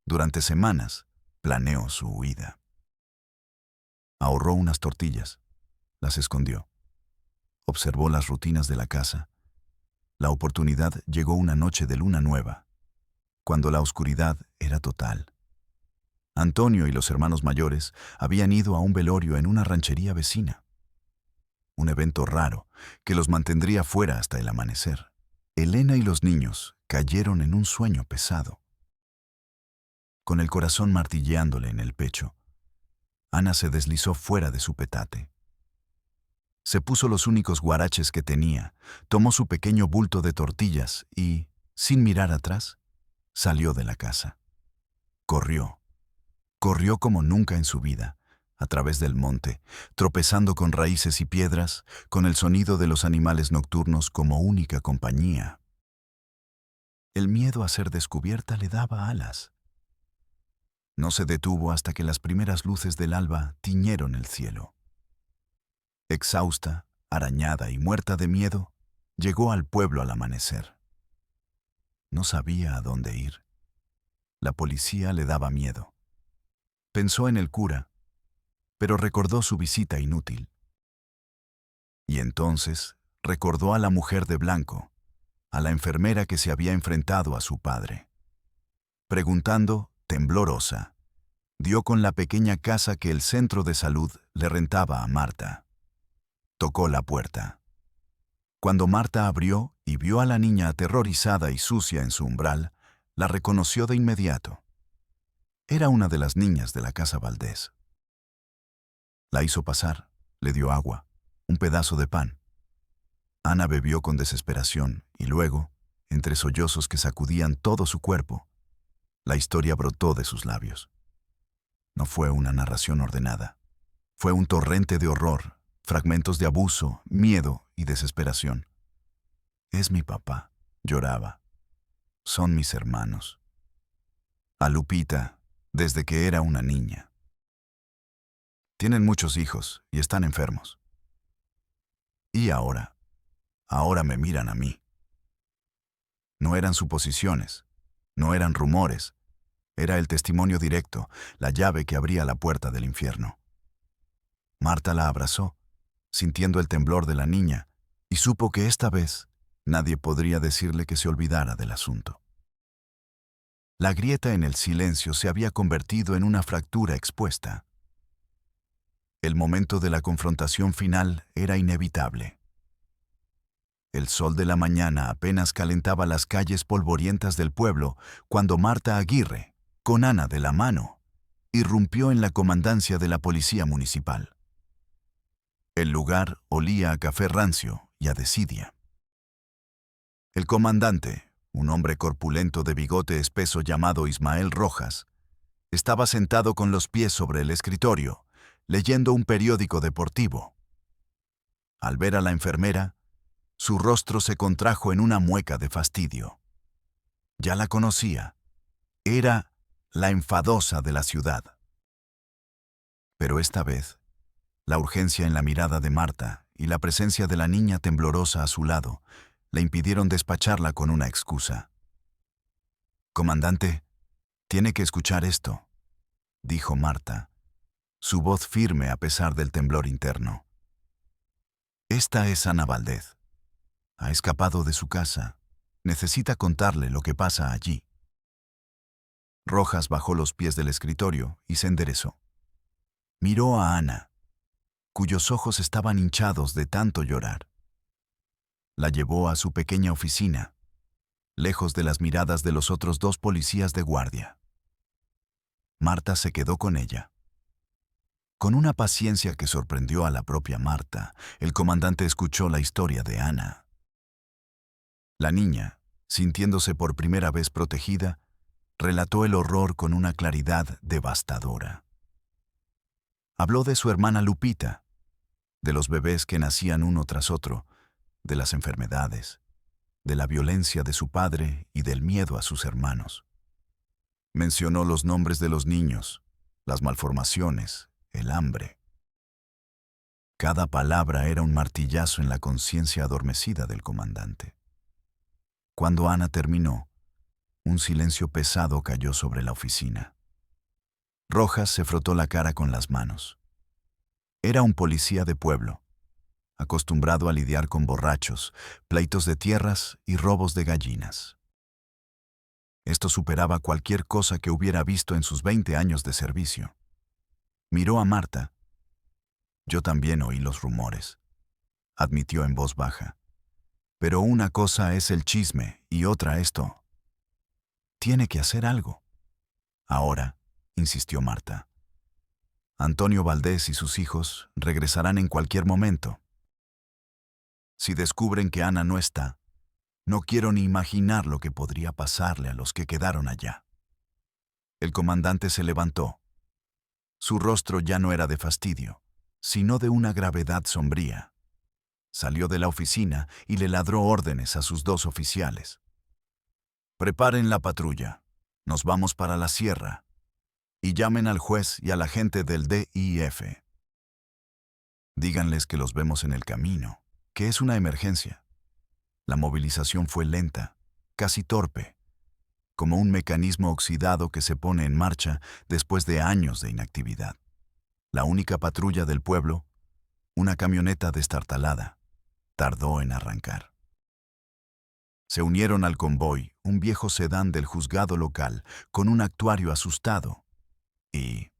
Durante semanas, planeó su huida. Ahorró unas tortillas, las escondió. Observó las rutinas de la casa. La oportunidad llegó una noche de luna nueva, cuando la oscuridad era total. Antonio y los hermanos mayores habían ido a un velorio en una ranchería vecina. Un evento raro que los mantendría fuera hasta el amanecer. Elena y los niños cayeron en un sueño pesado. Con el corazón martilleándole en el pecho, Ana se deslizó fuera de su petate. Se puso los únicos guaraches que tenía, tomó su pequeño bulto de tortillas y, sin mirar atrás, salió de la casa. Corrió como nunca en su vida, a través del monte, tropezando con raíces y piedras, con el sonido de los animales nocturnos como única compañía. El miedo a ser descubierta le daba alas. No se detuvo hasta que las primeras luces del alba tiñeron el cielo. Exhausta, arañada y muerta de miedo, llegó al pueblo al amanecer. No sabía a dónde ir. La policía le daba miedo. Pensó en el cura, pero recordó su visita inútil. Y entonces recordó a la mujer de blanco, a la enfermera que se había enfrentado a su padre. Preguntando, temblorosa, dio con la pequeña casa que el centro de salud le rentaba a Marta. Tocó la puerta. Cuando Marta abrió y vio a la niña aterrorizada y sucia en su umbral, la reconoció de inmediato. Era una de las niñas de la casa Valdés. La hizo pasar, le dio agua, un pedazo de pan. Ana bebió con desesperación y luego, entre sollozos que sacudían todo su cuerpo, la historia brotó de sus labios. No fue una narración ordenada. Fue un torrente de horror, fragmentos de abuso, miedo y desesperación. Es mi papá, lloraba. Son mis hermanos. A Lupita, desde que era una niña. Tienen muchos hijos y están enfermos. Y ahora me miran a mí. No eran suposiciones, no eran rumores, era el testimonio directo, la llave que abría la puerta del infierno. Marta la abrazó, sintiendo el temblor de la niña, y supo que esta vez nadie podría decirle que se olvidara del asunto. La grieta en el silencio se había convertido en una fractura expuesta. El momento de la confrontación final era inevitable. El sol de la mañana apenas calentaba las calles polvorientas del pueblo cuando Marta Aguirre, con Ana de la mano, irrumpió en la comandancia de la policía municipal. El lugar olía a café rancio y a desidia. El comandante, un hombre corpulento de bigote espeso llamado Ismael Rojas, estaba sentado con los pies sobre el escritorio, leyendo un periódico deportivo. Al ver a la enfermera, su rostro se contrajo en una mueca de fastidio. Ya la conocía. Era la enfadosa de la ciudad. Pero esta vez, la urgencia en la mirada de Marta y la presencia de la niña temblorosa a su lado le impidieron despacharla con una excusa. «Comandante, tiene que escuchar esto», dijo Marta, su voz firme a pesar del temblor interno. «Esta es Ana Valdez. Ha escapado de su casa. Necesita contarle lo que pasa allí». Rojas bajó los pies del escritorio y se enderezó. Miró a Ana, cuyos ojos estaban hinchados de tanto llorar. La llevó a su pequeña oficina, lejos de las miradas de los otros dos policías de guardia. Marta se quedó con ella. Con una paciencia que sorprendió a la propia Marta, el comandante escuchó la historia de Ana. La niña, Sintiéndose por primera vez protegida, relató el horror con una claridad devastadora. Habló de su hermana Lupita, de los bebés que nacían uno tras otro, de las enfermedades, de la violencia de su padre y del miedo a sus hermanos. Mencionó los nombres de los niños, las malformaciones, el hambre. Cada palabra era un martillazo en la conciencia adormecida del comandante. Cuando Ana terminó, un silencio pesado cayó sobre la oficina. Rojas se frotó la cara con las manos. Era un policía de pueblo, acostumbrado a lidiar con borrachos, pleitos de tierras y robos de gallinas. Esto superaba cualquier cosa que hubiera visto en sus 20 años de servicio. Miró a Marta. Yo también oí los rumores, admitió en voz baja. Pero una cosa es el chisme y otra esto. Tiene que hacer algo. Ahora, insistió Marta. Antonio Valdés y sus hijos regresarán en cualquier momento. Si descubren que Ana no está, no quiero ni imaginar lo que podría pasarle a los que quedaron allá. El comandante se levantó. Su rostro ya no era de fastidio, sino de una gravedad sombría. Salió de la oficina y le ladró órdenes a sus 2 oficiales. Preparen la patrulla. Nos vamos para la sierra. Y llamen al juez y a la gente del DIF. Díganles que los vemos en el camino, que es una emergencia. La movilización fue lenta, casi torpe, como un mecanismo oxidado que se pone en marcha después de años de inactividad. La única patrulla del pueblo, una camioneta destartalada, tardó en arrancar. Se unieron al convoy un viejo sedán del juzgado local con un actuario asustado y,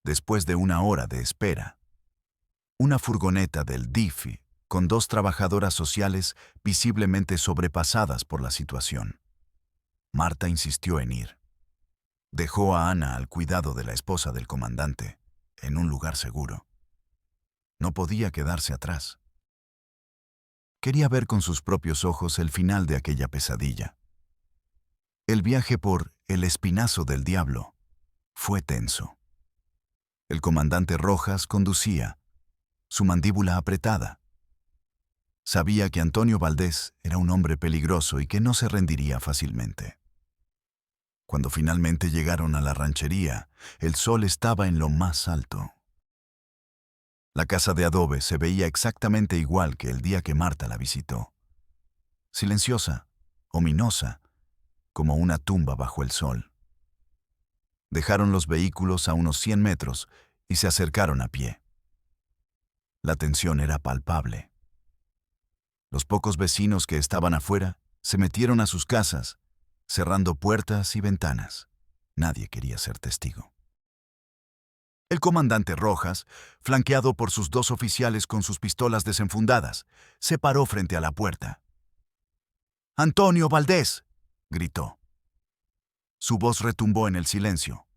después de una hora de espera, una furgoneta del DIF con 2 trabajadoras sociales visiblemente sobrepasadas por la situación. Marta insistió en ir. Dejó a Ana al cuidado de la esposa del comandante, en un lugar seguro. No podía quedarse atrás. Quería ver con sus propios ojos el final de aquella pesadilla. El viaje por el Espinazo del Diablo fue tenso. El comandante Rojas conducía, su mandíbula apretada. Sabía que Antonio Valdés era un hombre peligroso y que no se rendiría fácilmente. Cuando finalmente llegaron a la ranchería, el sol estaba en lo más alto. La casa de adobe se veía exactamente igual que el día que Marta la visitó. Silenciosa, ominosa, como una tumba bajo el sol. Dejaron los vehículos a unos 100 metros y se acercaron a pie. La tensión era palpable. Los pocos vecinos que estaban afuera se metieron a sus casas, cerrando puertas y ventanas. Nadie quería ser testigo. El comandante Rojas, flanqueado por sus 2 oficiales con sus pistolas desenfundadas, se paró frente a la puerta. «¡Antonio Valdés!», gritó. Su voz retumbó en el silencio.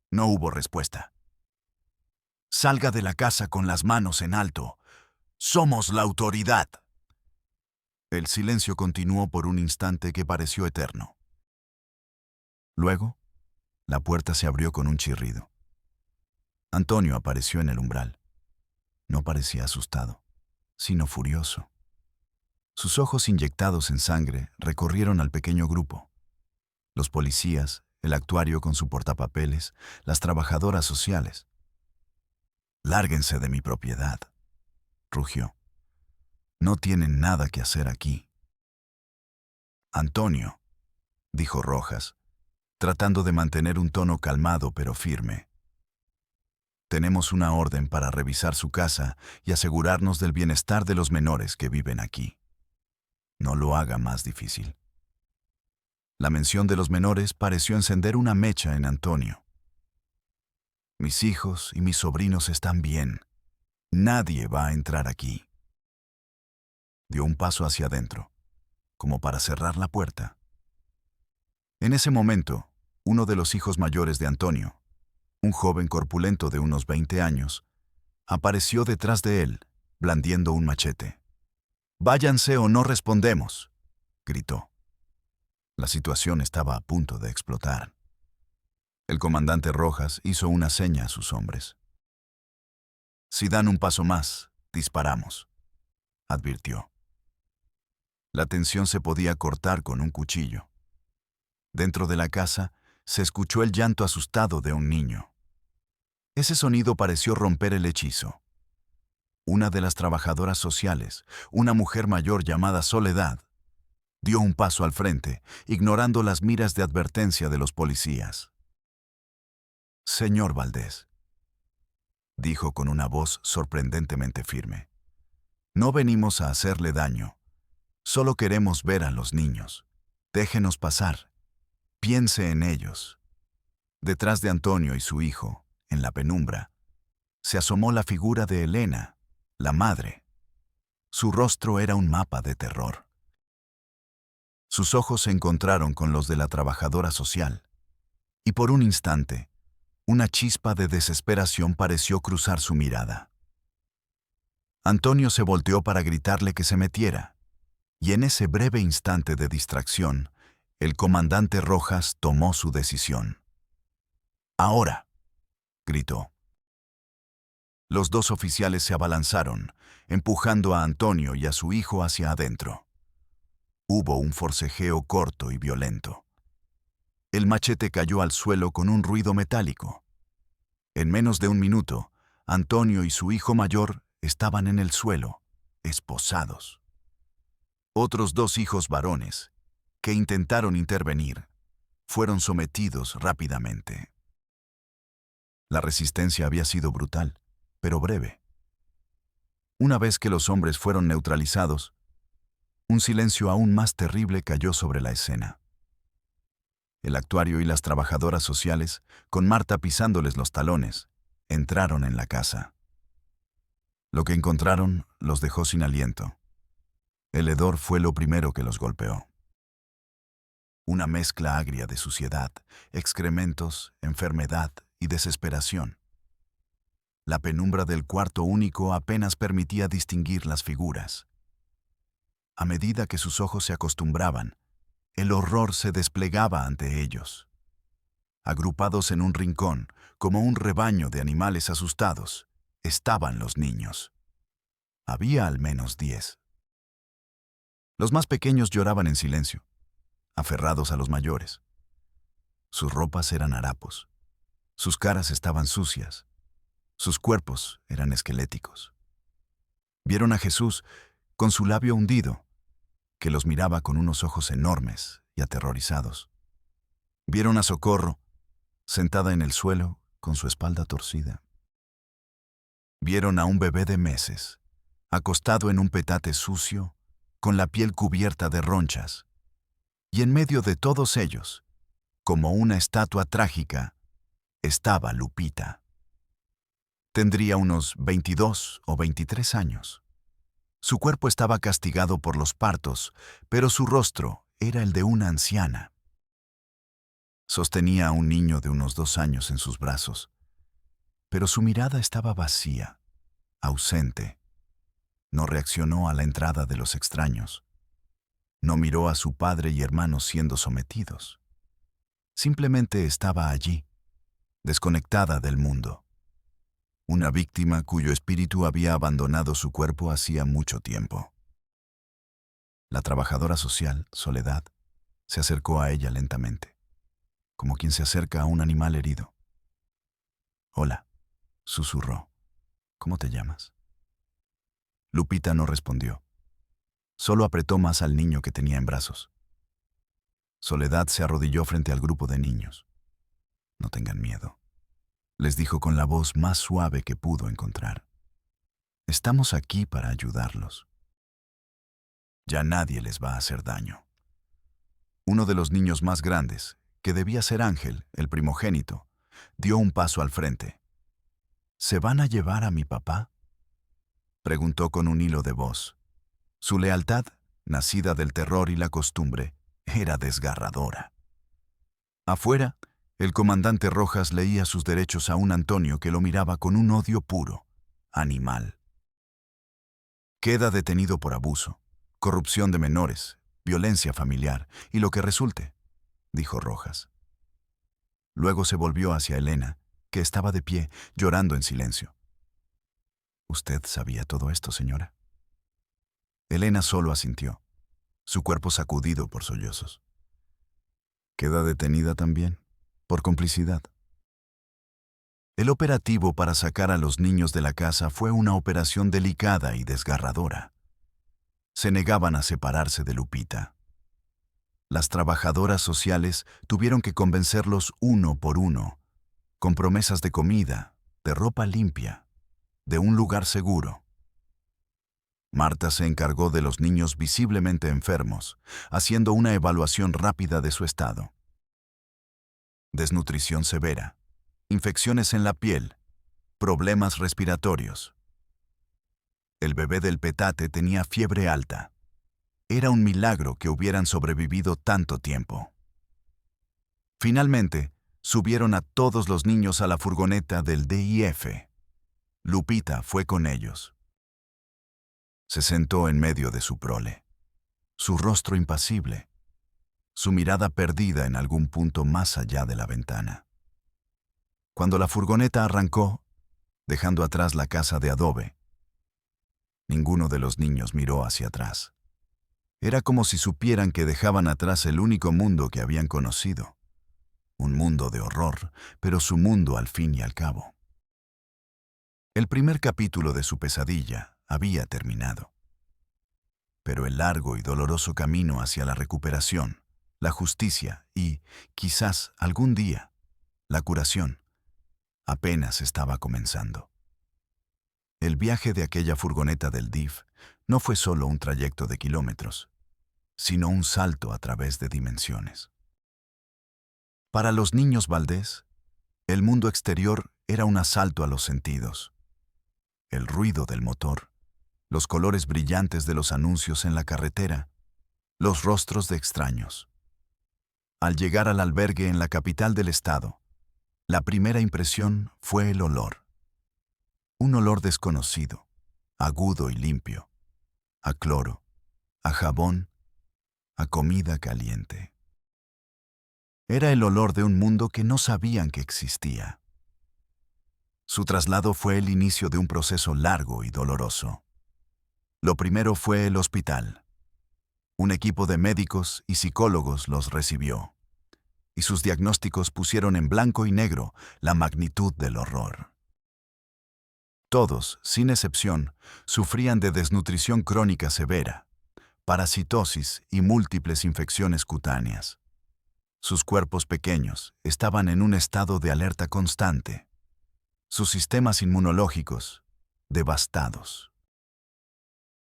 No hubo respuesta. «Salga de la casa con las manos en alto. Somos la autoridad». El silencio continuó por un instante que pareció eterno. Luego, la puerta se abrió con un chirrido. Antonio apareció en el umbral. No parecía asustado, sino furioso. Sus ojos inyectados en sangre recorrieron al pequeño grupo. Los policías, el actuario con su portapapeles, las trabajadoras sociales. «Lárguense de mi propiedad», rugió. «No tienen nada que hacer aquí». «Antonio», dijo Rojas, tratando de mantener un tono calmado pero firme. «Tenemos una orden para revisar su casa y asegurarnos del bienestar de los menores que viven aquí. No lo haga más difícil». La mención de los menores pareció encender una mecha en Antonio. «Mis hijos y mis sobrinos están bien. Nadie va a entrar aquí». Dio un paso hacia adentro, como para cerrar la puerta. En ese momento, uno de los hijos mayores de Antonio, un joven corpulento de unos 20 años, apareció detrás de él, blandiendo un machete. «Váyanse o no respondemos», gritó. La situación estaba a punto de explotar. El comandante Rojas hizo una seña a sus hombres. «Si dan un paso más, disparamos», advirtió. La tensión se podía cortar con un cuchillo. Dentro de la casa se escuchó el llanto asustado de un niño. Ese sonido pareció romper el hechizo. Una de las trabajadoras sociales, una mujer mayor llamada Soledad, dio un paso al frente, ignorando las miras de advertencia de los policías. «Señor Valdés», dijo con una voz sorprendentemente firme, «no venimos a hacerle daño. Solo queremos ver a los niños. Déjenos pasar. Piense en ellos». Detrás de Antonio y su hijo, en la penumbra, se asomó la figura de Elena, la madre. Su rostro era un mapa de terror. Sus ojos se encontraron con los de la trabajadora social, y por un instante, una chispa de desesperación pareció cruzar su mirada. Antonio se volteó para gritarle que se metiera, y en ese breve instante de distracción, el comandante Rojas tomó su decisión. «Ahora», gritó. Los dos oficiales se abalanzaron, empujando a Antonio y a su hijo hacia adentro. Hubo un forcejeo corto y violento. El machete cayó al suelo con un ruido metálico. En menos de un minuto, Antonio y su hijo mayor estaban en el suelo, esposados. Otros dos hijos varones, que intentaron intervenir, fueron sometidos rápidamente. La resistencia había sido brutal, pero breve. Una vez que los hombres fueron neutralizados, un silencio aún más terrible cayó sobre la escena. El actuario y las trabajadoras sociales, con Marta pisándoles los talones, entraron en la casa. Lo que encontraron los dejó sin aliento. El hedor fue lo primero que los golpeó. Una mezcla agria de suciedad, excrementos, enfermedad y desesperación. La penumbra del cuarto único apenas permitía distinguir las figuras. A medida que sus ojos se acostumbraban, el horror se desplegaba ante ellos. Agrupados en un rincón, como un rebaño de animales asustados, estaban los niños. Había al menos 10. Los más pequeños lloraban en silencio, aferrados a los mayores. Sus ropas eran harapos, sus caras estaban sucias, sus cuerpos eran esqueléticos. Vieron a Jesús con su labio hundido, que los miraba con unos ojos enormes y aterrorizados. Vieron a Socorro, sentada en el suelo con su espalda torcida. Vieron a un bebé de meses, acostado en un petate sucio, con la piel cubierta de ronchas. Y en medio de todos ellos, como una estatua trágica, estaba Lupita. Tendría unos 22 o 23 años. Su cuerpo estaba castigado por los partos, pero su rostro era el de una anciana. Sostenía a un niño de unos 2 años en sus brazos, pero su mirada estaba vacía, ausente. No reaccionó a la entrada de los extraños. No miró a su padre y hermanos siendo sometidos. Simplemente estaba allí, desconectada del mundo. Una víctima cuyo espíritu había abandonado su cuerpo hacía mucho tiempo. La trabajadora social, Soledad, se acercó a ella lentamente, como quien se acerca a un animal herido. «Hola», susurró. «¿Cómo te llamas?» Lupita no respondió. Solo apretó más al niño que tenía en brazos. Soledad se arrodilló frente al grupo de niños. «No tengan miedo», les dijo con la voz más suave que pudo encontrar. «Estamos aquí para ayudarlos. Ya nadie les va a hacer daño». Uno de los niños más grandes, que debía ser Ángel, el primogénito, dio un paso al frente. «¿Se van a llevar a mi papá?», preguntó con un hilo de voz. Su lealtad, nacida del terror y la costumbre, era desgarradora. Afuera, el comandante Rojas leía sus derechos a un Antonio que lo miraba con un odio puro, animal. «Queda detenido por abuso, corrupción de menores, violencia familiar y lo que resulte, dijo Rojas. Luego se volvió hacia Elena, que estaba de pie, llorando en silencio. ¿Usted sabía todo esto, señora? Elena solo asintió, su cuerpo sacudido por sollozos. ¿Queda detenida también? Por complicidad. El operativo para sacar a los niños de la casa fue una operación delicada y desgarradora. Se negaban a separarse de Lupita. Las trabajadoras sociales tuvieron que convencerlos uno por uno, con promesas de comida, de ropa limpia, de un lugar seguro. Marta se encargó de los niños visiblemente enfermos, haciendo una evaluación rápida de su estado. Desnutrición severa, infecciones en la piel, problemas respiratorios. El bebé del petate tenía fiebre alta. Era un milagro que hubieran sobrevivido tanto tiempo. Finalmente, subieron a todos los niños a la furgoneta del DIF. Lupita fue con ellos. Se sentó en medio de su prole, su rostro impasible, su mirada perdida en algún punto más allá de la ventana. Cuando la furgoneta arrancó, dejando atrás la casa de adobe, ninguno de los niños miró hacia atrás. Era como si supieran que dejaban atrás el único mundo que habían conocido. Un mundo de horror, pero su mundo al fin y al cabo. El primer capítulo de su pesadilla había terminado. Pero el largo y doloroso camino hacia la recuperación, la justicia y, quizás algún día, la curación, apenas estaba comenzando. El viaje de aquella furgoneta del DIF no fue solo un trayecto de kilómetros, sino un salto a través de dimensiones. Para los niños Valdés, el mundo exterior era un asalto a los sentidos. El ruido del motor, los colores brillantes de los anuncios en la carretera, los rostros de extraños. Al llegar al albergue en la capital del estado, la primera impresión fue el olor. Un olor desconocido, agudo y limpio, a cloro, a jabón, a comida caliente. Era el olor de un mundo que no sabían que existía. Su traslado fue el inicio de un proceso largo y doloroso. Lo primero fue el hospital. Un equipo de médicos y psicólogos los recibió, y sus diagnósticos pusieron en blanco y negro la magnitud del horror. Todos, sin excepción, sufrían de desnutrición crónica severa, parasitosis y múltiples infecciones cutáneas. Sus cuerpos pequeños estaban en un estado de alerta constante. Sus sistemas inmunológicos, devastados.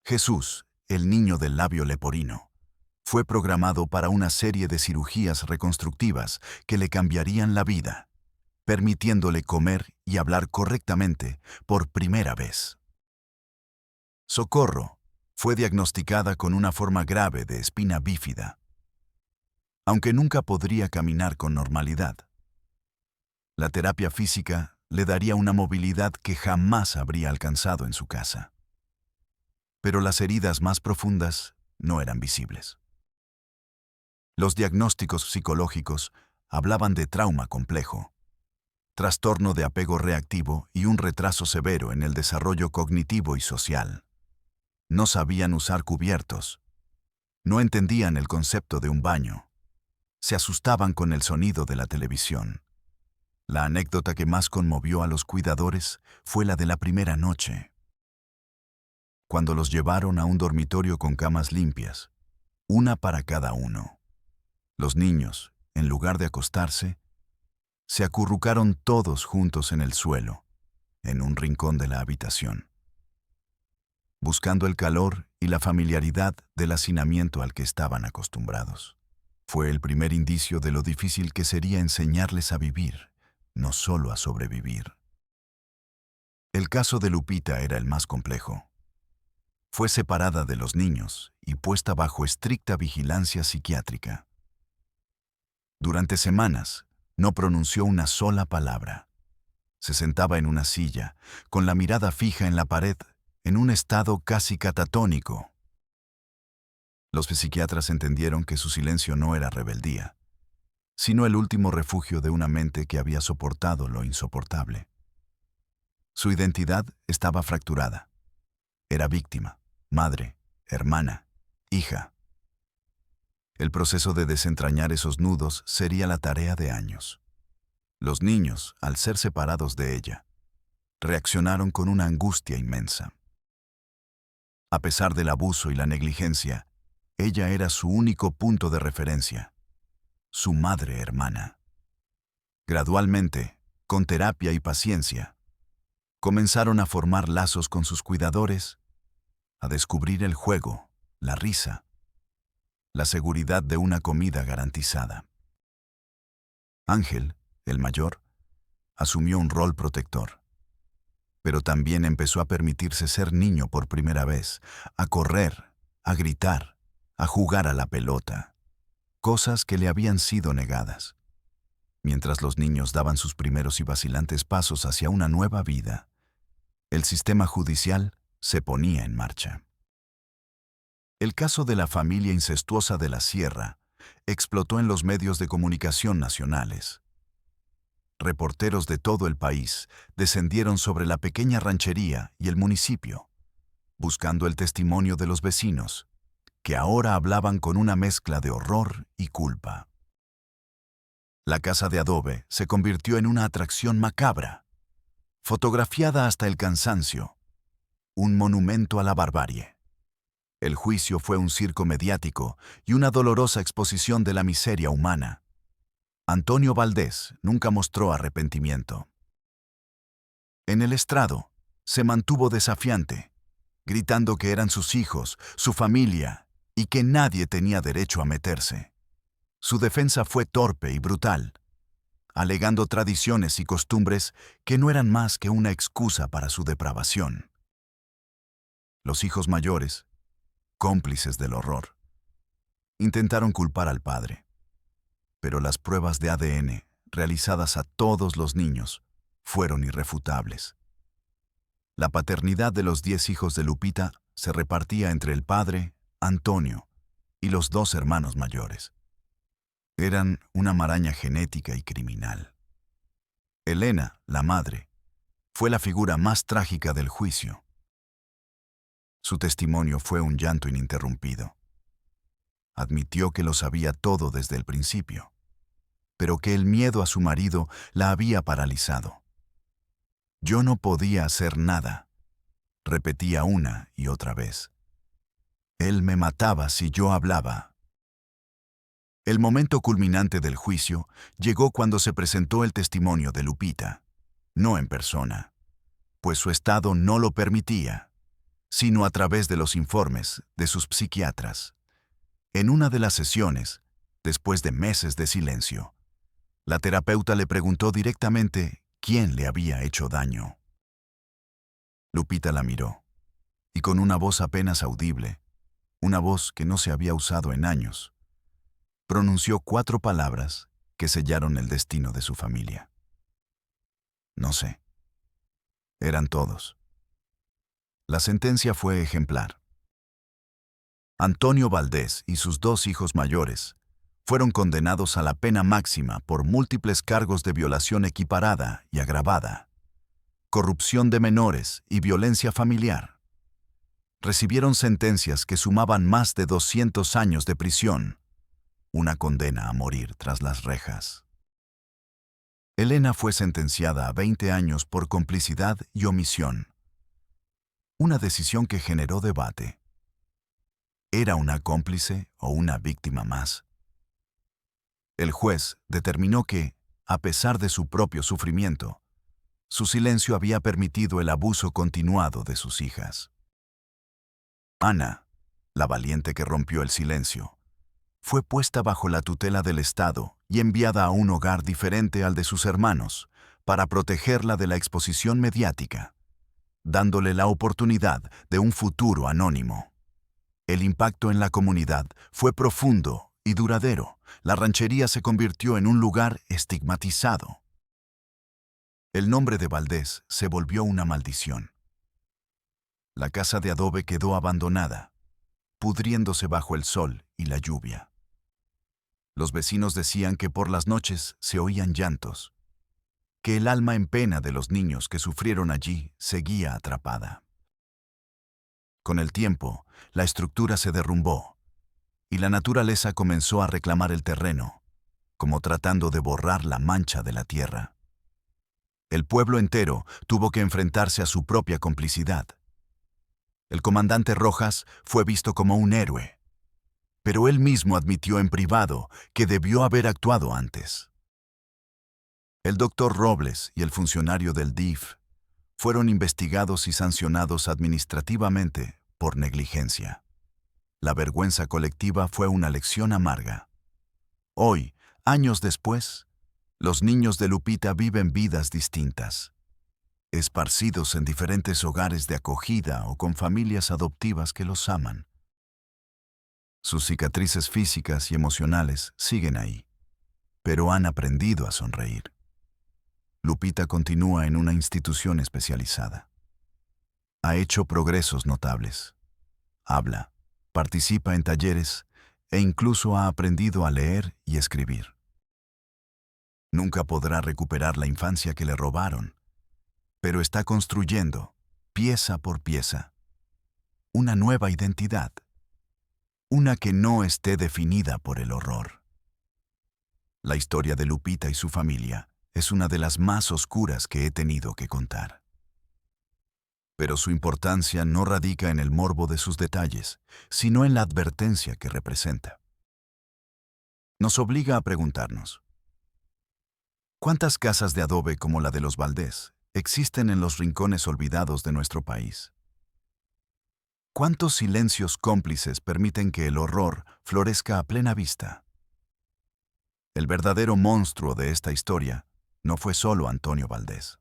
Jesús, el niño del labio leporino, fue programado para una serie de cirugías reconstructivas que le cambiarían la vida, permitiéndole comer y hablar correctamente por primera vez. Socorro fue diagnosticada con una forma grave de espina bífida, aunque nunca podría caminar con normalidad. La terapia física le daría una movilidad que jamás habría alcanzado en su casa. Pero las heridas más profundas no eran visibles. Los diagnósticos psicológicos hablaban de trauma complejo, trastorno de apego reactivo y un retraso severo en el desarrollo cognitivo y social. No sabían usar cubiertos, no entendían el concepto de un baño, se asustaban con el sonido de la televisión. La anécdota que más conmovió a los cuidadores fue la de la primera noche. Cuando los llevaron a un dormitorio con camas limpias, una para cada uno. Los niños, en lugar de acostarse, se acurrucaron todos juntos en el suelo, en un rincón de la habitación, buscando el calor y la familiaridad del hacinamiento al que estaban acostumbrados. Fue el primer indicio de lo difícil que sería enseñarles a vivir, no solo a sobrevivir. El caso de Lupita era el más complejo. Fue separada de los niños y puesta bajo estricta vigilancia psiquiátrica. Durante semanas, no pronunció una sola palabra. Se sentaba en una silla, con la mirada fija en la pared, en un estado casi catatónico. Los psiquiatras entendieron que su silencio no era rebeldía, sino el último refugio de una mente que había soportado lo insoportable. Su identidad estaba fracturada. Era víctima, madre, hermana, hija. El proceso de desentrañar esos nudos sería la tarea de años. Los niños, al ser separados de ella, reaccionaron con una angustia inmensa. A pesar del abuso y la negligencia, ella era su único punto de referencia, su madre hermana. Gradualmente, con terapia y paciencia, comenzaron a formar lazos con sus cuidadores, a descubrir el juego, la risa, la seguridad de una comida garantizada. Ángel, el mayor, asumió un rol protector, pero también empezó a permitirse ser niño por primera vez, a correr, a gritar, a jugar a la pelota, cosas que le habían sido negadas. Mientras los niños daban sus primeros y vacilantes pasos hacia una nueva vida, el sistema judicial se ponía en marcha. El caso de la familia incestuosa de la Sierra explotó en los medios de comunicación nacionales. Reporteros de todo el país descendieron sobre la pequeña ranchería y el municipio, buscando el testimonio de los vecinos, que ahora hablaban con una mezcla de horror y culpa. La casa de adobe se convirtió en una atracción macabra, fotografiada hasta el cansancio, un monumento a la barbarie. El juicio fue un circo mediático y una dolorosa exposición de la miseria humana. Antonio Valdés nunca mostró arrepentimiento. En el estrado, se mantuvo desafiante, gritando que eran sus hijos, su familia, y que nadie tenía derecho a meterse. Su defensa fue torpe y brutal, alegando tradiciones y costumbres que no eran más que una excusa para su depravación. Los hijos mayores, cómplices del horror, intentaron culpar al padre, pero las pruebas de ADN realizadas a todos los niños fueron irrefutables. La paternidad de los 10 hijos de Lupita se repartía entre el padre, Antonio, y los 2 hermanos mayores. Eran una maraña genética y criminal. Elena, la madre, fue la figura más trágica del juicio. Su testimonio fue un llanto ininterrumpido. Admitió que lo sabía todo desde el principio, pero que el miedo a su marido la había paralizado. Yo no podía hacer nada, repetía una y otra vez. Él me mataba si yo hablaba. El momento culminante del juicio llegó cuando se presentó el testimonio de Lupita, no en persona, pues su estado no lo permitía, sino a través de los informes de sus psiquiatras. En una de las sesiones, después de meses de silencio, la terapeuta le preguntó directamente quién le había hecho daño. Lupita la miró, y con una voz apenas audible, una voz que no se había usado en años, pronunció 4 palabras que sellaron el destino de su familia. No sé. Eran todos. La sentencia fue ejemplar. Antonio Valdés y sus 2 hijos mayores fueron condenados a la pena máxima por múltiples cargos de violación equiparada y agravada, corrupción de menores y violencia familiar. Recibieron sentencias que sumaban más de 200 años de prisión, una condena a morir tras las rejas. Elena fue sentenciada a 20 años por complicidad y omisión, una decisión que generó debate. ¿Era una cómplice o una víctima más? El juez determinó que, a pesar de su propio sufrimiento, su silencio había permitido el abuso continuado de sus hijas. Ana, la valiente que rompió el silencio, fue puesta bajo la tutela del Estado y enviada a un hogar diferente al de sus hermanos para protegerla de la exposición mediática, dándole la oportunidad de un futuro anónimo. El impacto en la comunidad fue profundo y duradero. La ranchería se convirtió en un lugar estigmatizado. El nombre de Valdés se volvió una maldición. La casa de adobe quedó abandonada, pudriéndose bajo el sol y la lluvia. Los vecinos decían que por las noches se oían llantos, que el alma en pena de los niños que sufrieron allí seguía atrapada. Con el tiempo, la estructura se derrumbó y la naturaleza comenzó a reclamar el terreno, como tratando de borrar la mancha de la tierra. El pueblo entero tuvo que enfrentarse a su propia complicidad. El comandante Rojas fue visto como un héroe, pero él mismo admitió en privado que debió haber actuado antes. El doctor Robles y el funcionario del DIF fueron investigados y sancionados administrativamente por negligencia. La vergüenza colectiva fue una lección amarga. Hoy, años después, los niños de Lupita viven vidas distintas, esparcidos en diferentes hogares de acogida o con familias adoptivas que los aman. Sus cicatrices físicas y emocionales siguen ahí, pero han aprendido a sonreír. Lupita continúa en una institución especializada. Ha hecho progresos notables. Habla, participa en talleres e incluso ha aprendido a leer y escribir. Nunca podrá recuperar la infancia que le robaron, pero está construyendo, pieza por pieza, una nueva identidad, una que no esté definida por el horror. La historia de Lupita y su familia es una de las más oscuras que he tenido que contar. Pero su importancia no radica en el morbo de sus detalles, sino en la advertencia que representa. Nos obliga a preguntarnos: ¿cuántas casas de adobe como la de los Valdés existen en los rincones olvidados de nuestro país? ¿Cuántos silencios cómplices permiten que el horror florezca a plena vista? El verdadero monstruo de esta historia no fue solo Antonio Valdés.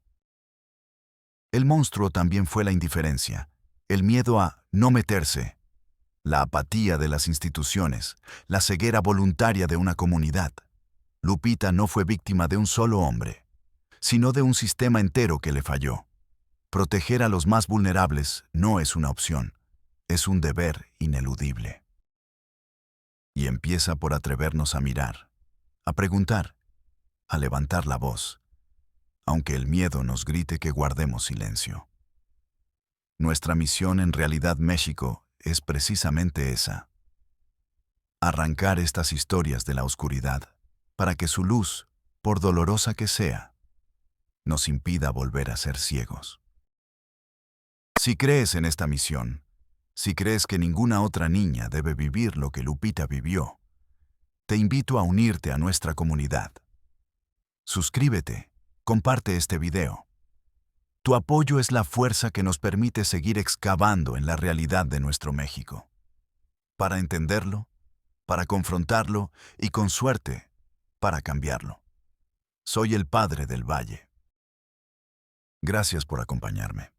El monstruo también fue la indiferencia, el miedo a no meterse, la apatía de las instituciones, la ceguera voluntaria de una comunidad. Lupita no fue víctima de un solo hombre, sino de un sistema entero que le falló. Proteger a los más vulnerables no es una opción, es un deber ineludible. Y empieza por atrevernos a mirar, a preguntar, a levantar la voz, aunque el miedo nos grite que guardemos silencio. Nuestra misión en Realidad México es precisamente esa: arrancar estas historias de la oscuridad para que su luz, por dolorosa que sea, nos impida volver a ser ciegos. Si crees en esta misión, si crees que ninguna otra niña debe vivir lo que Lupita vivió, te invito a unirte a nuestra comunidad. Suscríbete, comparte este video. Tu apoyo es la fuerza que nos permite seguir excavando en la realidad de nuestro México. Para entenderlo, para confrontarlo y, con suerte, para cambiarlo. Soy el Padre del Valle. Gracias por acompañarme.